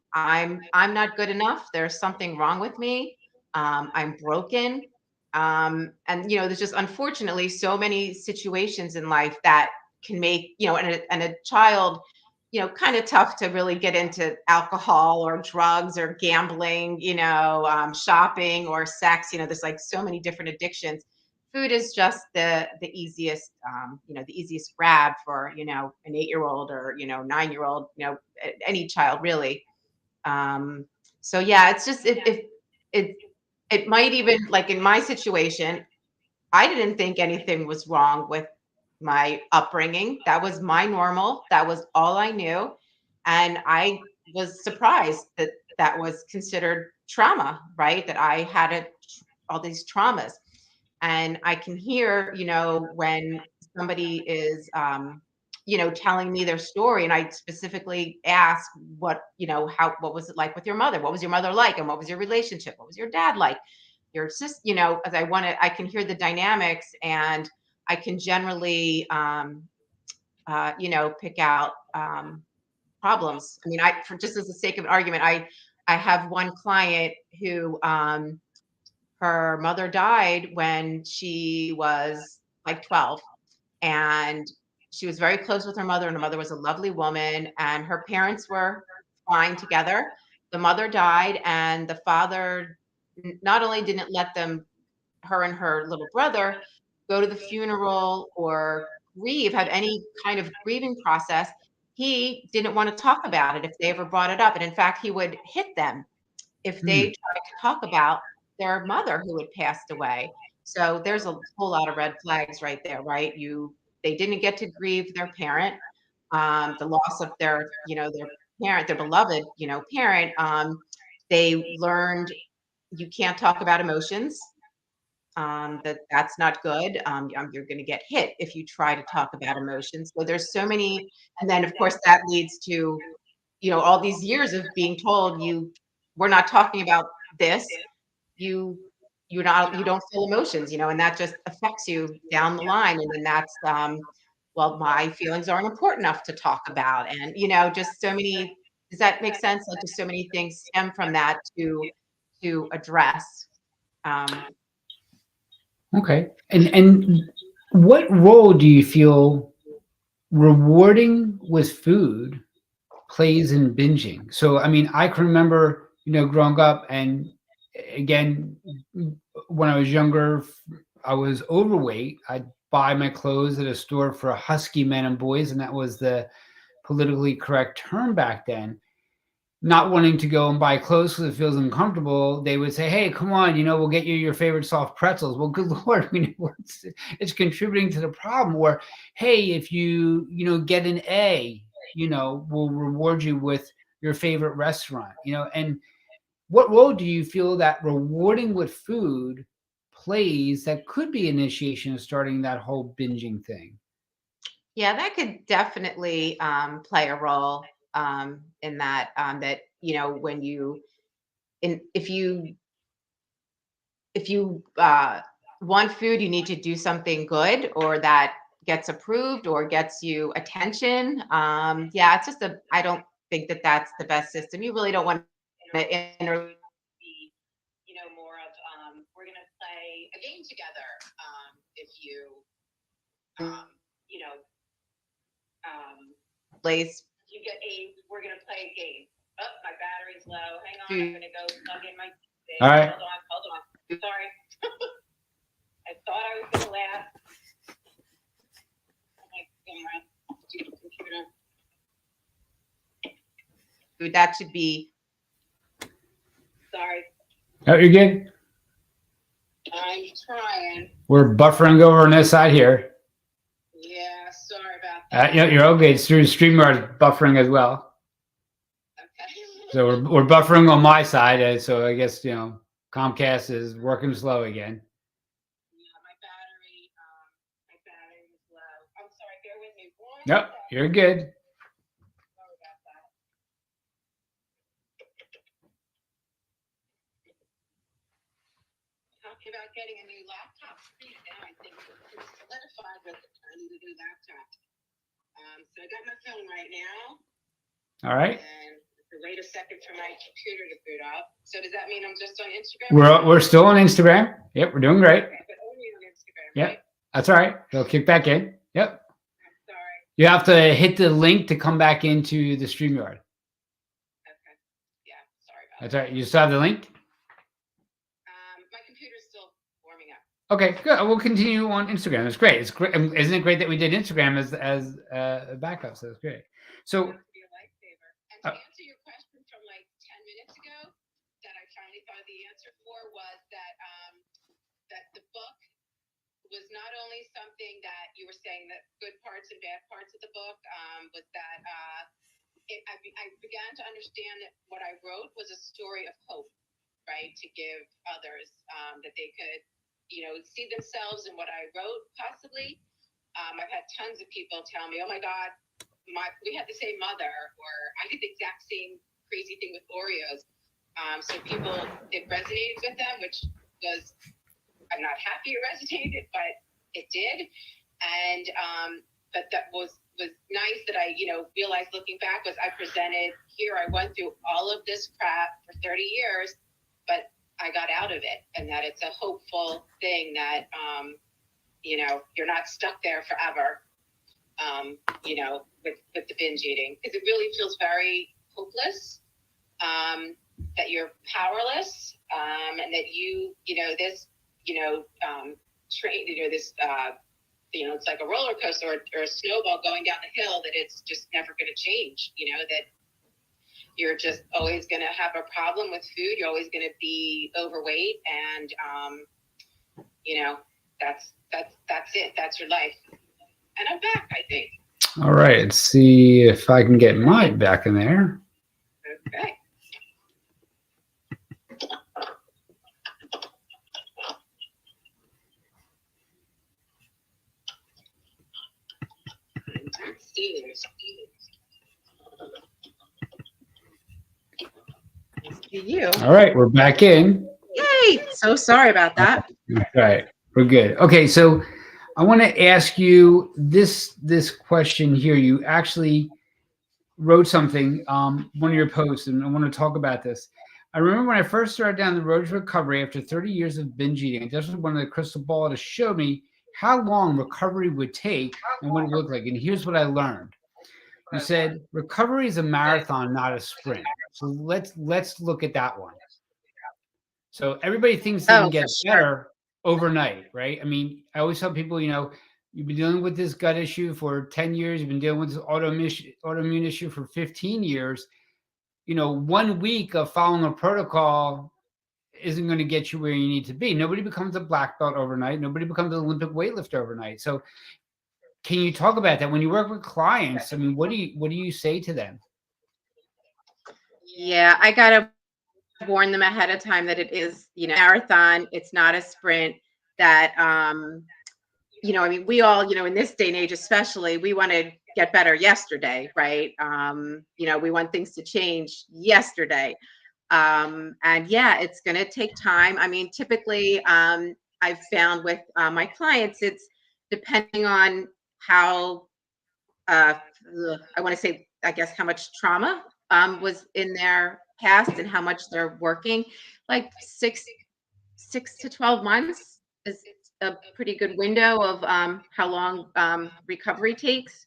not good enough. There's something wrong with me. I'm broken. And there's just unfortunately so many situations in life that can make, and a child, kind of tough to really get into alcohol or drugs or gambling, shopping or sex. There's like so many different addictions. Food is just the easiest, the easiest grab for, an 8-year-old or, 9-year-old, any child really. So yeah, it's just, it, it might even, like in my situation, I didn't think anything was wrong with my upbringing. That was my normal. That was all I knew. And I was surprised that that was considered trauma, right? That I had all these traumas. And I can hear, when somebody is, telling me their story, and I specifically ask, what was it like with your mother? What was your mother like? And what was your relationship? What was your dad like? Your sister, as I can hear the dynamics, and I can generally, pick out problems. I mean, for just as the sake of argument, I have one client who, her mother died when she was like 12, and she was very close with her mother, and her mother was a lovely woman, and her parents were fine together. The mother died, and the father not only didn't let her and her little brother go to the funeral or have any kind of grieving process. He didn't want to talk about it if they ever brought it up. And in fact, he would hit them if they Hmm. tried to talk about their mother who had passed away. So there's a whole lot of red flags right there, right? They didn't get to grieve their parent, the loss of their parent, their beloved, parent. They learned you can't talk about emotions, that's not good. You're going to get hit if you try to talk about emotions. So there's so many, and then of course that leads to, all these years of being told, we're not talking about this. You you don't feel emotions, and that just affects you down the line. And then that's, well, my feelings aren't important enough to talk about. And, just so many, does that make sense? Like just so many things stem from that to address. Um, Okay. And what role do you feel rewarding with food plays in binging? So, I mean, I can remember, growing up, and again, when I was younger, I was overweight. I'd buy my clothes at a store for husky men and boys, and that was the politically correct term back then. Not wanting to go and buy clothes because it feels uncomfortable, they would say, "Hey, come on, we'll get you your favorite soft pretzels." Well, good Lord, it's contributing to the problem. Or, hey, if get an A, we'll reward you with your favorite restaurant. And what role do you feel that rewarding with food plays that could be initiation of starting that whole binging thing? yeah, that could definitely play a role in that. That when if you want food, you need to do something good or that gets approved or gets you attention. Yeah, it's just I don't think that that's the best system. You really don't want to more of, we're going to play a game together. If you, you know, place, we're going to play a game. Oh, my battery's low. Hang on, I'm going to go plug in my thing. All right. Hold on. Sorry. I thought I was going to laugh. Oh my camera. Computer. That should be. Sorry. Oh, you're good. I'm trying. We're buffering over on this side here. Yeah, sorry about that. You're okay. It's through StreamYard buffering as well. Okay. So we're buffering on my side. So I guess, Comcast is working slow again. Yeah, my battery was low. I'm sorry, bear with me. Yep, you're good. Sorry about that. Talking about getting a new laptop screen now, I think it's solidified with I need a new laptop. So I got my phone right now. All right. And wait a second for my computer to boot up. So does that mean I'm just on Instagram? We're still on Instagram. Yep, we're doing great. Okay, but only on Instagram. Yep, right? that's all right. It'll kick back in. Yep. I'm sorry. You have to hit the link to come back into the StreamYard. Okay. Yeah, sorry about That's all right. You still have the link? my computer's still warming up. Okay, good. We'll continue on Instagram. That's great. It's great. Isn't it great that we did Instagram as a backup? So that's great. So. Be a lifesaver. And to answer your question from like 10 minutes ago, that I finally found the answer for was that that the book was not only something that you were saying that good parts and bad parts of the book was that I began to understand that what I wrote was a story of hope, right? To give others that they could, see themselves in what I wrote possibly. I've had tons of people tell me, oh my God, we had the same mother, or I did the exact same crazy thing with Oreos. So it resonated with them, which was, I'm not happy it resonated, but it did. And but that was nice that I, realized looking back was I presented here. I went through all of this crap for 30 years, but I got out of it, and that it's a hopeful thing that, you're not stuck there forever. With the binge eating, because it really feels very hopeless, that you're powerless, and that this, train, this, it's like a roller coaster or a snowball going down the hill, that it's just never going to change, that you're just always going to have a problem with food. You're always going to be overweight. And, that's it. That's your life. And I'm back, I think. All right. Let's see if I can get mine back in there. Okay. You. All right, we're back in. right. So sorry about that. Right. We're good. Okay, so I want to ask you this question here. You actually wrote something, one of your posts, and I want to talk about this. I remember when I first started down the road to recovery after 30 years of binge eating. This was one of the crystal ball to show me how long recovery would take and what it looked like. And here's what I learned. You said recovery is a marathon, not a sprint. So let's look at that one. So everybody thinks they Oh, can for get sure. better overnight, right? I mean, I always tell people, you've been dealing with this gut issue for 10 years, you've been dealing with this autoimmune issue for 15 years. 1 week of following a protocol isn't going to get you where you need to be. Nobody becomes a black belt overnight. Nobody becomes an Olympic weightlifter overnight. So can you talk about that when you work with clients? I mean, what do you say to them? Yeah, I gotta warn them ahead of time that it is, marathon. It's not a sprint. That I mean, we all, in this day and age, especially, we want to get better yesterday, right? We want things to change yesterday. And yeah, it's going to take time. I mean, typically, I've found with my clients, it's depending on how, uh, I want to say, I guess, how much trauma was in their past and how much they're working. Like 6 to 12 months is a pretty good window of how long recovery takes.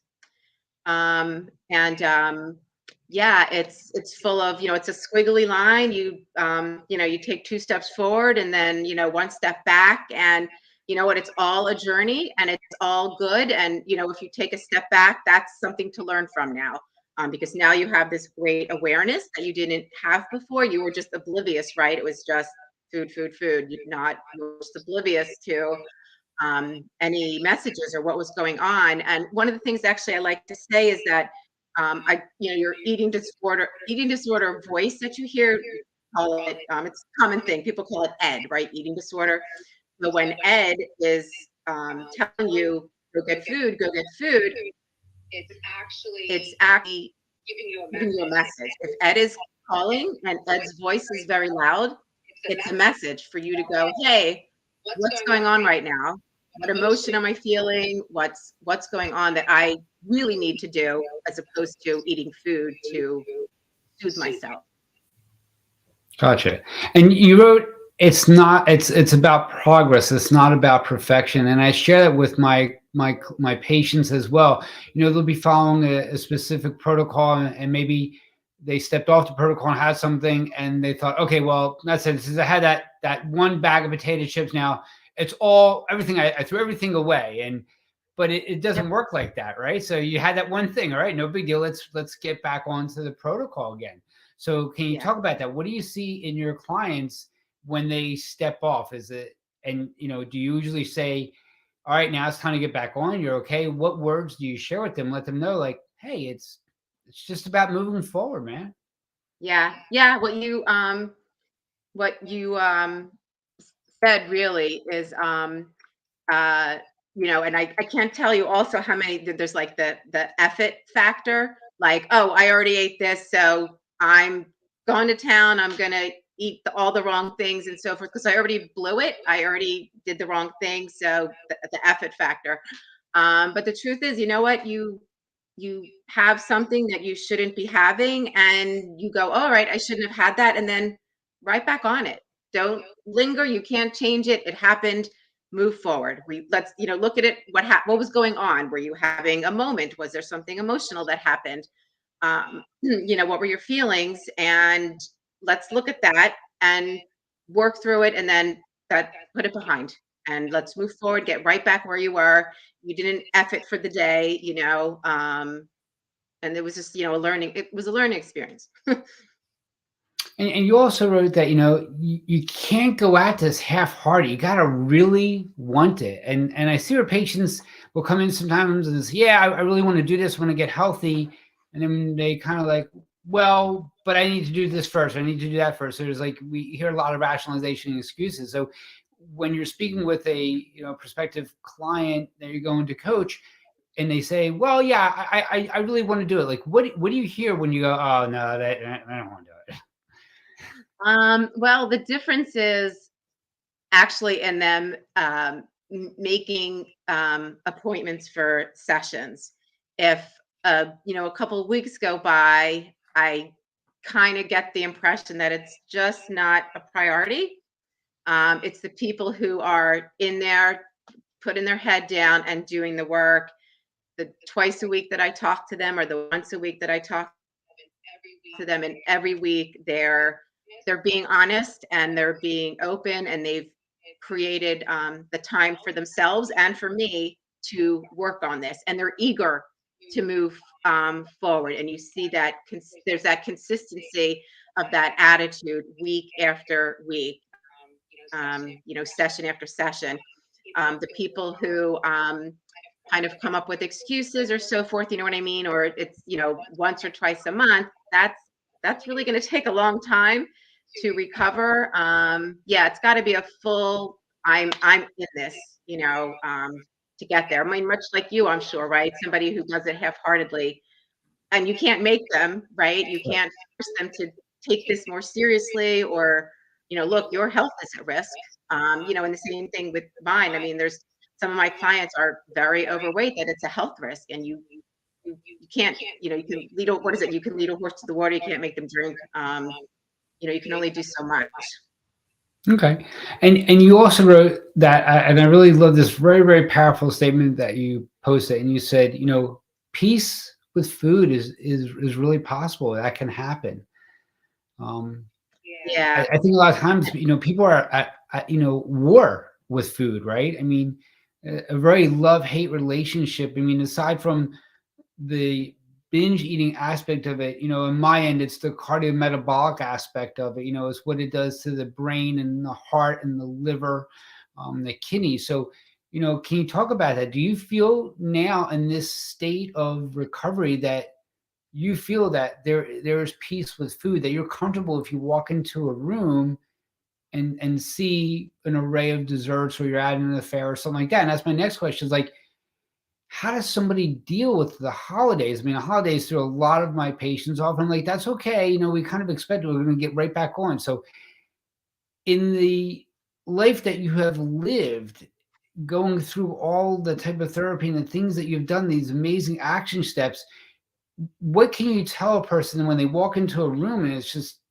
And Yeah, it's full of, it's a squiggly line. You take 2 steps forward and then, one step back, and you know what, it's all a journey and it's all good. And if you take a step back, that's something to learn from now. Because now you have this great awareness that you didn't have before. You were just oblivious, right? It was just food, food, food. You were just oblivious to any messages or what was going on. And one of the things actually I like to say is that your eating disorder voice that you hear, call it, it's a common thing. People call it ED, right? Eating disorder. But when ED is telling you, go get food, it's actually giving you a message. If Ed is calling and Ed's voice is very loud, it's a message for you to go, hey, what's going on right now? What emotion am I feeling? What's going on that I really need to do, as opposed to eating food to soothe myself? Gotcha. And you wrote it's about progress. It's not about perfection. And I share that with my patients as well. They'll be following a specific protocol, and maybe they stepped off the protocol and had something, and they thought, okay, well, that's it. Since I had that one bag of potato chips, now it's all everything. I threw everything away, but it doesn't Yep. work like that, right? So you had that one thing, all right, no big deal. Let's get back onto the protocol again. So can you Yeah. talk about that? What do you see in your clients when they step off? Is it, and do you usually say, all right, now it's time to get back on? You're okay. What words do you share with them? Let them know, like, hey, it's just about moving forward, man. Yeah. Yeah. What you said really is and I can't tell you also how many there's, like, the effort factor, like, oh, I already ate this, so I'm going to town, I'm gonna eat all the wrong things and so forth, because I already blew it, I already did the wrong thing. So the effort factor. But the truth is, you know what, you have something that you shouldn't be having, and you go, all right, I shouldn't have had that, and then right back on it. Don't linger. You can't change it. It happened. Move forward. Let's look at it. What was going on? Were you having a moment? Was there something emotional that happened? What were your feelings? And let's look at that and work through it, and then that put it behind, and let's move forward. Get right back where you were. You didn't F it for the day, and it was just a learning. It was a learning experience. And you also wrote that you can't go at this half-hearted. You got to really want it. And I see where patients will come in sometimes and say, "Yeah, I really want to do this. I want to get healthy," and then they kind of like, "Well, but I need to do this first. I need to do that first." So there's like we hear a lot of rationalization and excuses. So when you're speaking with a prospective client that you're going to coach, and they say, "Well, yeah, I really want to do it." Like, what do you hear when you go, "Oh no, I don't want to do it." Well, the difference is, actually in them making appointments for sessions. If a couple of weeks go by, I kind of get the impression that it's just not a priority. It's the people who are in there, putting their head down and doing the work. The twice a week that I talk to them, or the once a week that I talk to them, and every week they're being honest and they're being open, and they've created the time for themselves and for me to work on this, and they're eager to move forward. And you see that there's that consistency of that attitude week after week, session after session. The people who kind of come up with excuses or so forth, you know what I mean? Or it's, once or twice a month, that's really going to take a long time to recover. Yeah, it's got to be a full, I'm in this, to get there. I mean, much like you, I'm sure, right? Somebody who does it half-heartedly, and you can't make them, right? You can't force them to take this more seriously, or, look, your health is at risk. And the same thing with mine. I mean, there's some of my clients are very overweight, that it's a health risk, and you can't, you can lead what is it? You can lead a horse to the water. You can't make them drink. You can only do so much. Okay. And you also wrote that, and I really love this very, very powerful statement that you posted, and you said, peace with food is really possible. That can happen. Yeah. I think a lot of times, people are at war with food, right? I mean, a very love-hate relationship. I mean, aside from the binge eating aspect of it, in my end, it's the cardiometabolic aspect of it. It's what it does to the brain and the heart and the liver, the kidney. So, can you talk about that? Do you feel now in this state of recovery that you feel that there is peace with food, that you're comfortable if you walk into a room and see an array of desserts, or you're at an affair or something like that? And that's my next question, is like, how does somebody deal with the holidays? I mean, the holidays through a lot of my patients often like, that's okay. We kind of expect we're going to get right back on. So in the life that you have lived, going through all the type of therapy and the things that you've done, these amazing action steps, what can you tell a person when they walk into a room and it's just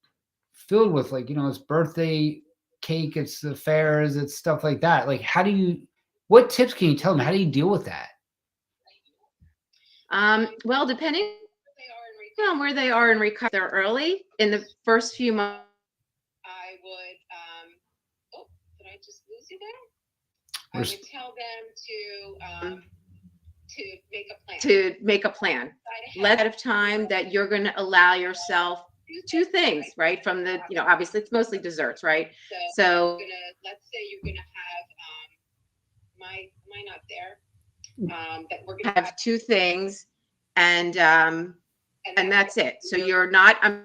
filled with, like, it's birthday cake, it's the fairs, it's stuff like that? Like, what tips can you tell them? How do you deal with that? Well, depending on where they are in recovery, they're early in the first few months. I would, did I just lose you there? I would tell them to make a plan. Let ahead of time that you're going to allow yourself two things, right? From the, obviously it's mostly desserts, right? So let's say you're going to have, am I not there? That we're going to have two things, and that's it. So you're not, I'm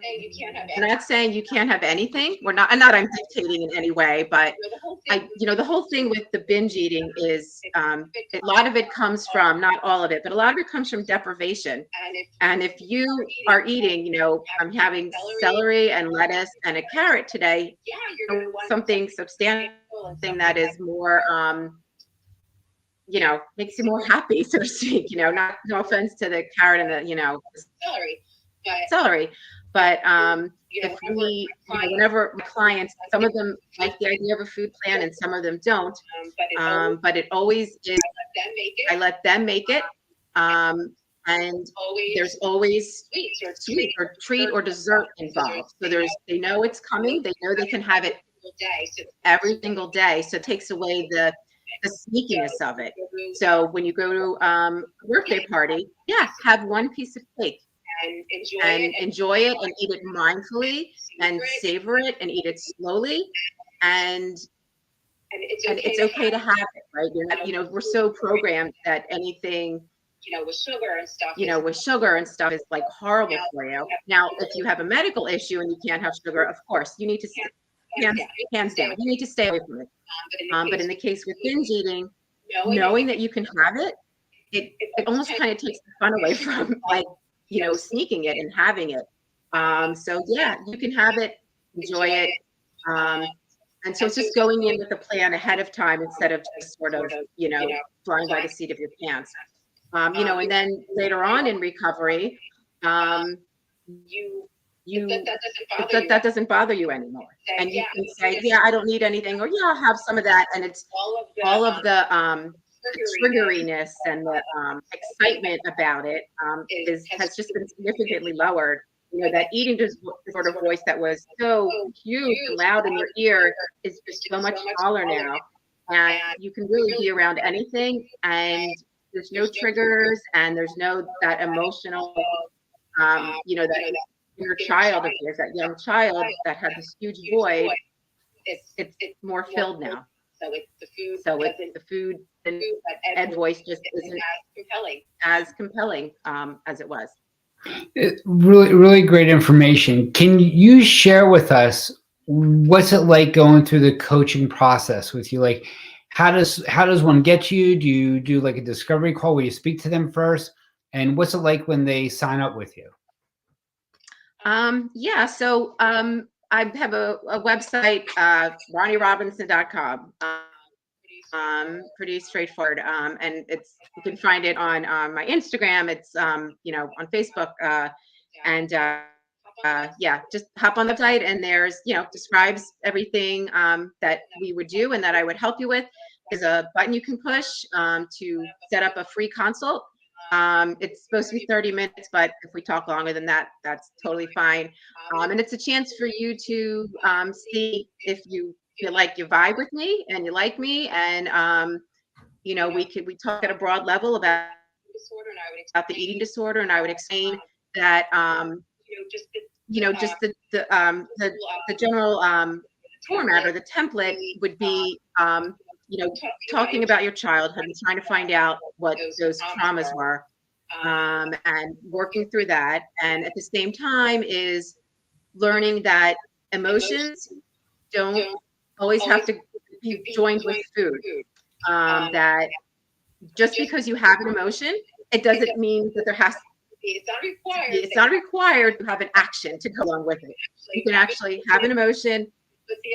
not saying you can't have anything. I'm dictating in any way, but the whole thing with the binge eating is, a lot of it comes from, not all of it, but a lot of it comes from deprivation. And if you are eating, I'm having celery and lettuce and a carrot today, something substantial, something that is more, makes you more happy, so to speak. No offense to the carrot and the, celery, but if we, whenever my clients, some of them like the idea of a food plan and some of them don't, but it always is, I let them make it, and there's always sweet or treat or dessert involved. So they know it's coming, they know they can have it every single day, so it takes away the sneakiness of it. So when you go to a birthday party, have one piece of cake and enjoy it and eat it mindfully and savor it and eat it slowly, and it's okay to have it, right? You're not, we're so programmed that anything, with sugar and stuff is like horrible for you. Now, if you have a medical issue and you can't have sugar, of course you need to hands down, you need to stay away from it. But in the case with binge eating, knowing that you can have it, it almost kind of takes the fun away from, like, sneaking it and having it. So yeah, you can have it, enjoy it. And so it's just going in with a plan ahead of time instead of just sort of, flying by the seat of your pants. And then later on in recovery, you that doesn't bother you anymore. And you can say, yeah, I don't need anything, or yeah, I'll have some of that. And it's all of the triggeriness and the excitement about it has just been significantly lowered. That eating disorder voice that was so huge and loud in your ear is just so much smaller now. And you can really be around anything, and there's no triggers, and there's no that emotional, that inner child of yours, that young child that had this huge void. It's more filled now. So it's the food and Ed voice just isn't as compelling as it was. Really, really great information. Can you share with us what's it like going through the coaching process with you? Like, how does one get you? Do you do like a discovery call where you speak to them first? And what's it like when they sign up with you? Yeah, so I have a website, RonnieRobinson.com. Pretty straightforward. And you can find it on my Instagram. It's on Facebook. And yeah, just hop on the site, and there's describes everything that we would do and that I would help you with. There's a button you can push to set up a free consult. It's supposed to be 30 minutes, but if we talk longer than that, that's totally fine. And it's a chance for you to see if you feel like you vibe with me and you like me, and we talk at a broad level about the eating disorder, and I would explain that just the general format or the template would be talking about your childhood and trying to find out what those traumas were, and working through that, and at the same time is learning that emotions don't always have to be joined with food. That just because you have an emotion, it doesn't mean that there has to be. It's not required to have an action to go along with it. You can actually have an emotion,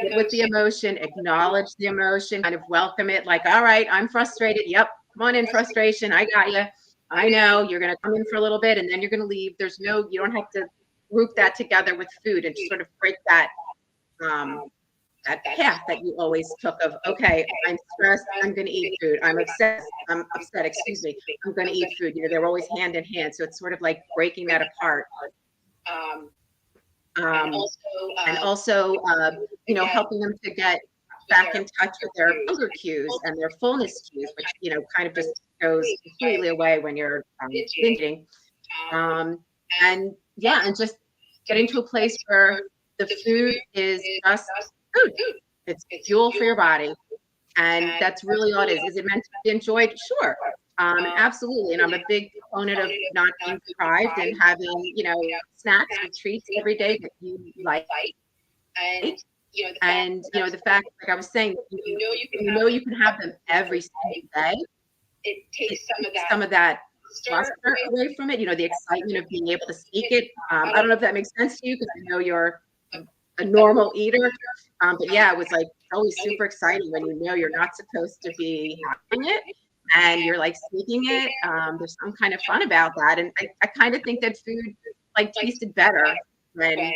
sit with the emotion, acknowledge the emotion, kind of welcome it, like, all right, I'm frustrated. Yep, come on in, frustration. I got you. I know you're going to come in for a little bit and then you're going to leave. You don't have to group that together with food and sort of break that path that you always took of, okay, I'm stressed, I'm going to eat food. I'm upset, excuse me, I'm going to eat food. They're always hand in hand. So it's sort of like breaking that apart. And also, helping them to get back in touch with their hunger cues and their fullness cues, which, kind of just goes completely away when you're binging. And just getting to a place where the food is just food. It's fuel for your body. And that's really all it is. Is it meant to be enjoyed? Sure. Absolutely. And I'm a big proponent of not being deprived and having, snacks and treats every day that you like. And, the fact, like I was saying, you can have them every single day. It takes some of that luster away from it, the excitement of being able to sneak it. I don't know if that makes sense to you, because I know you're a normal eater. But yeah, it was like always super exciting when you're not supposed to be having it and you're like sneaking it. There's some kind of fun about that. And I kind of think that food like tasted better when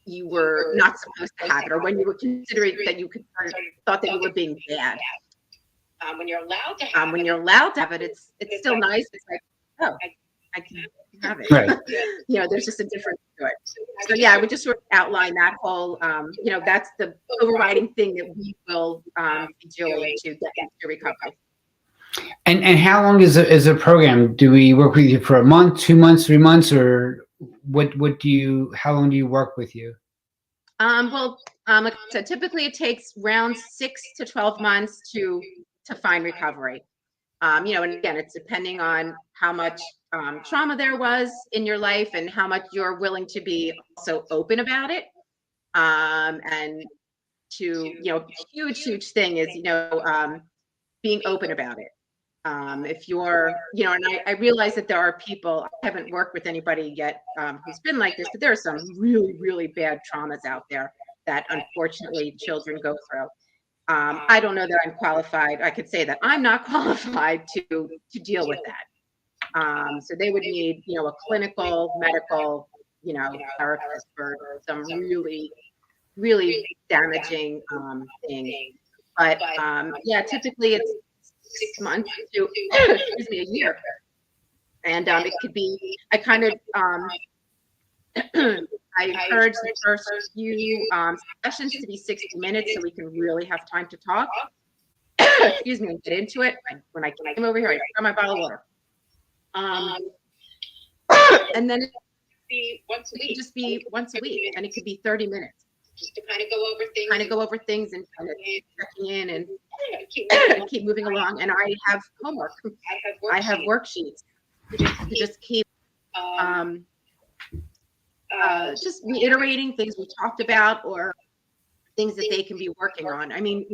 you were not supposed to have it, or when you were considering that you thought that you were being bad. When you're allowed to have it, it's still nice. It's like, oh, I can have it. Right. There's just a difference to it. So yeah, I would just sort of outline that whole, that's the overriding thing that we will be doing to get into recovery. And how long is a program? Do we work with you for a month, 2 months, 3 months, or how long do you work with you? Like I said, typically it takes around 6 to 12 months to find recovery. And again, it's depending on how much trauma there was in your life and how much you're willing to be also open about it. And to, huge thing is, being open about it. If you're, and I realize that there are people, I haven't worked with anybody yet who's been like this, but there are some really, really bad traumas out there. that unfortunately children go through. I don't know that I'm qualified. I could say that I'm not qualified to deal with that. So they would need, a clinical, medical, therapist for some really, really damaging things. But yeah, typically it's 6 months to, excuse me, a year. And it could be, I kind of, I encourage the first few sessions to be 60 minutes so we can really have time to talk. Excuse me, and get into it. When I came over here, I got my bottle of water. And then it could just be once a week, and it could be 30 minutes. Just to kind of go over things and kind of checking in and keep moving along. And I have homework. I have worksheets to just keep just reiterating things we talked about or things that they can be working on. I mean,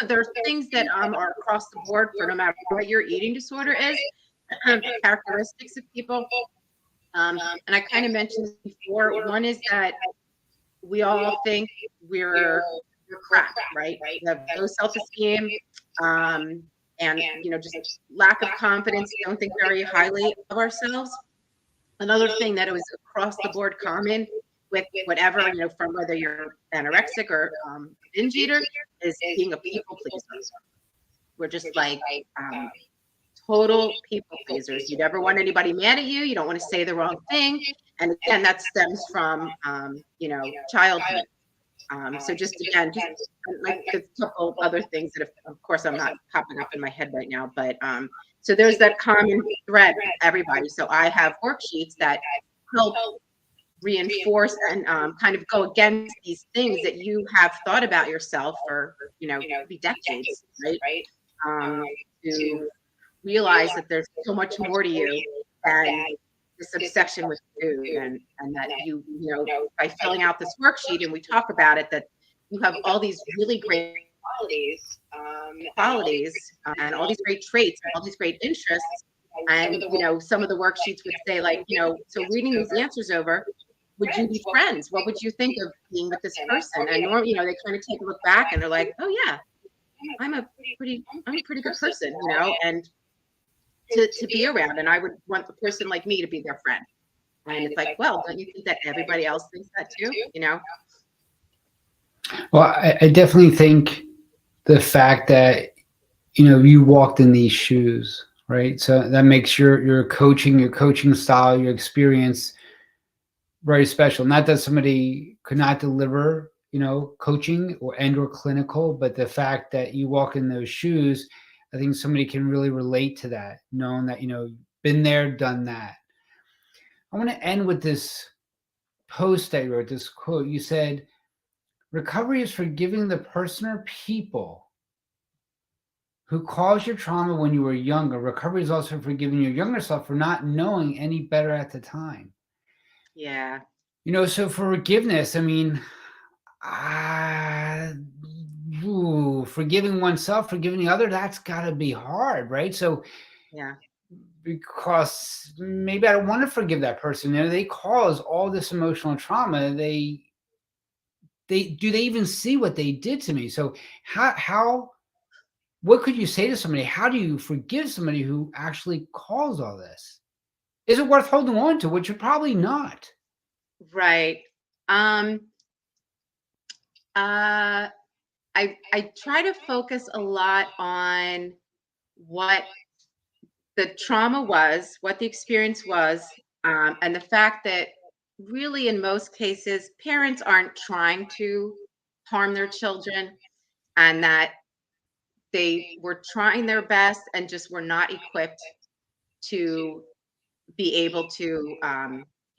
there's things that are across the board for no matter what your eating disorder is, characteristics of people. And I kind of mentioned this before. One is that we all think we're crap, right? We have low self-esteem, and just lack of confidence. Don't think very highly of ourselves. Another thing that was across the board common with whatever, from whether you're anorexic or binge eater, is being a people pleaser. We're just like total people pleasers. You never want anybody mad at you. You don't want to say the wrong thing. And again, that stems from, childhood. So just like a couple other things that, of course, I'm not popping up in my head right now, but so there's that common thread with everybody. So I have worksheets that help reinforce and kind of go against these things that you have thought about yourself for, maybe decades, right? To realize that there's so much more to you than this obsession with food, and that you by filling out this worksheet, and we talk about it, that you have all these really great qualities and all these great traits and all these great interests. And some of the worksheets would say, like, so reading these answers over, would you be friends? What would you think of being with this person? And normally, they kind of take a look back and they're like, oh yeah, I'm a pretty good person, and to be around, and I would want the person like me to be their friend. And it's like, well, don't you think that everybody else thinks that too? Well, I definitely think the fact that you walked in these shoes, right? So that makes your coaching style, your experience very special. Not that somebody could not deliver, coaching or clinical, but the fact that you walk in those shoes, I think somebody can really relate to that, knowing that, been there, done that. I want to end with this post that you wrote, this quote. You said, recovery is forgiving the person or people who caused your trauma when you were younger. Recovery is also forgiving your younger self for not knowing any better at the time. Yeah. So for forgiveness, I mean, forgiving oneself, forgiving the other, that's got to be hard, right? So, yeah, because maybe I don't want to forgive that person. They cause all this emotional trauma. They even see what they did to me? So what could you say to somebody? How do you forgive somebody who actually caused all this? Is it worth holding on to? Which you're probably not. Right. I try to focus a lot on what the trauma was, what the experience was, and the fact that really in most cases, parents aren't trying to harm their children, and that they were trying their best and just were not equipped to be able to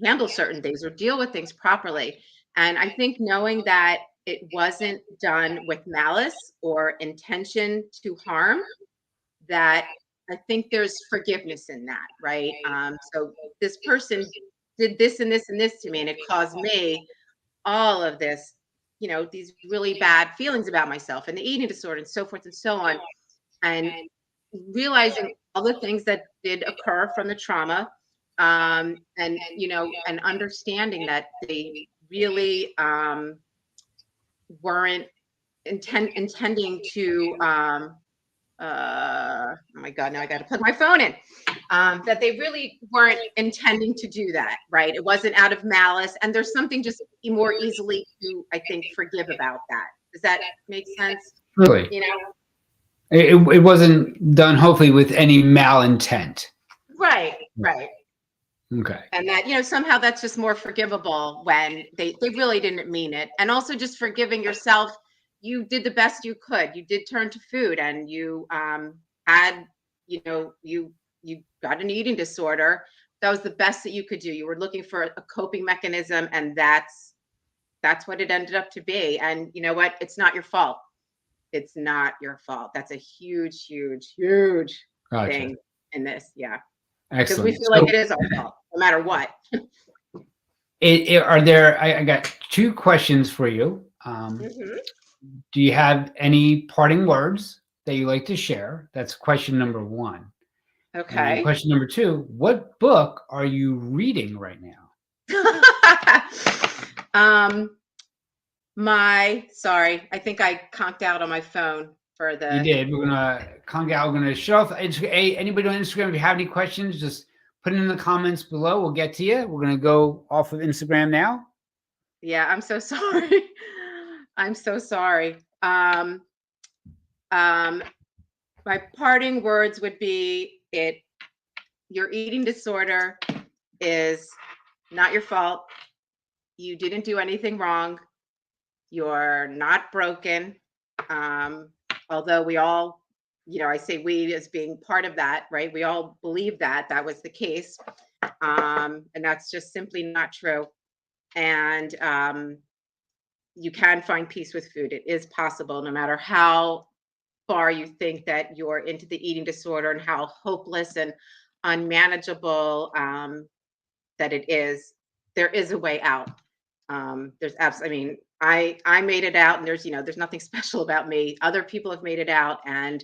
handle certain things or deal with things properly. And I think knowing that it wasn't done with malice or intention to harm, that I think there's forgiveness in that, right? So this person did this and this and this to me, and it caused me all of this, these really bad feelings about myself and the eating disorder and so forth and so on. And realizing all the things that did occur from the trauma, and understanding that they really weren't intending to oh my God, now I got to plug my phone in. That they really weren't intending to do that, right? It wasn't out of malice. And there's something just more easily to, I think, forgive about that. Does that make sense? Really, You know? it wasn't done hopefully with any malintent. Right, right. Okay. And that, somehow that's just more forgivable when they really didn't mean it. And also just forgiving yourself. You did the best you could. You did turn to food, and you had, you got an eating disorder. That was the best that you could do. You were looking for a coping mechanism, and that's what it ended up to be. And you know what? It's not your fault. It's not your fault. That's a huge, huge, huge Gotcha. thing in this. Yeah. Because we Excellent. feel like it is our fault, no matter what. Are there? I got two questions for you. Mhm. Do you have any parting words that you like to share? That's question number one. And then Okay. question number two: what book are you reading right now? um, sorry, I think I conked out on my phone for You the. did. We're gonna Kong out. We're gonna shut off. Anybody on Instagram, if you have any questions, just put it in the comments below. We'll get to you. We're gonna go off of Instagram now. Yeah, I'm so sorry. I'm so sorry. Um, my parting words would be your eating disorder is not your fault. You didn't do anything wrong. You're not broken. Um, Although we all, I say we as being part of that, right? We all believe that was the case. And that's just simply not true. And you can find peace with food. It is possible, no matter how far you think that you're into the eating disorder and how hopeless and unmanageable that it is. There is a way out. There's absolutely, I mean, I made it out, and there's nothing special about me. Other people have made it out, and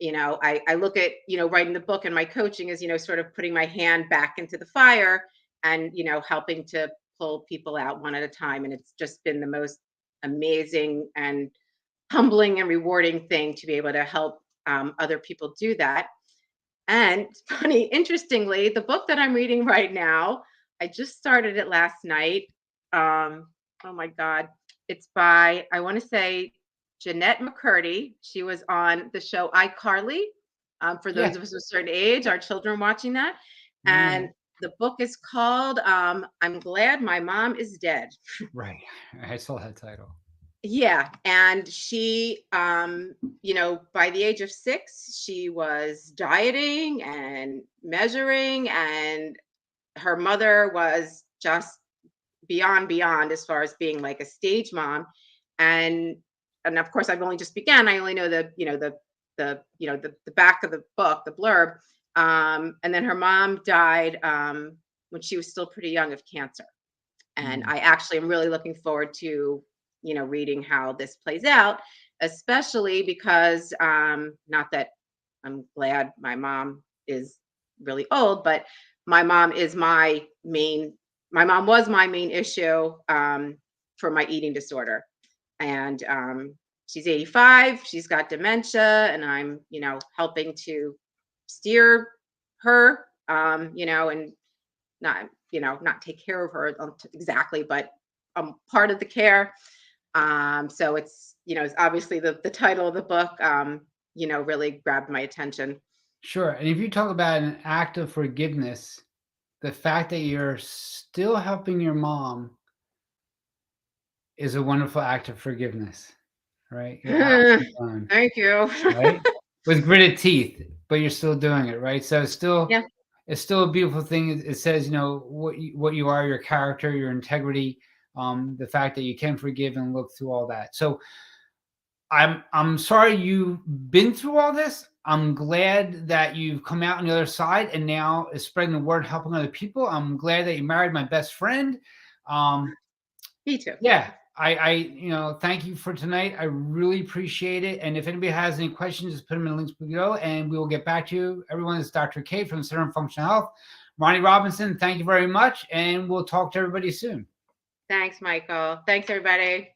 I look at writing the book, and my coaching is sort of putting my hand back into the fire, and helping to pull people out one at a time. And it's just been the most amazing and humbling and rewarding thing to be able to help other people do that. And funny, interestingly, the book that I'm reading right now, I just started it last night. Oh my God. It's by, I want to say, Jeanette McCurdy. She was on the show iCarly. For Yeah. those of us of a certain age, our children watching that. And Right. the book is called I'm Glad My Mom Is Dead. Right. I saw that title. Yeah, and she, by the age of 6, she was dieting and measuring, and her mother was just beyond as far as being like a stage mom. And of course, I've only just began. I only know the back of the book, the blurb. And then her mom died when she was still pretty young of cancer. And Mm. I actually am really looking forward to reading how this plays out, especially because not that I'm glad my mom is really old, but my mom is my mom was my main issue for my eating disorder. And she's 85, she's got dementia, and I'm helping to steer her, and not take care of her exactly, but part of the care. So it's obviously the title of the book, really grabbed my attention. Sure. And if you talk about an act of forgiveness, the fact that you're still helping your mom is a wonderful act of forgiveness, right? You're actually done, Thank you. right? With gritted teeth, but you're still doing it, right? So Yeah. it's still a beautiful thing. It says, what you are, your character, your integrity, the fact that you can forgive and look through all that. So I'm sorry you've been through all this. I'm glad that you've come out on the other side and now is spreading the word, helping other people. I'm glad that you married my best friend. Um, Me too. yeah, thank you for tonight. I really appreciate it. And if anybody has any questions, just put them in the links below and we will get back to you. Everyone, is Dr. Kaye from the Center for Functional Health. Ronni Robinson, thank you very much. And we'll talk to everybody soon. Thanks, Michael. Thanks, everybody.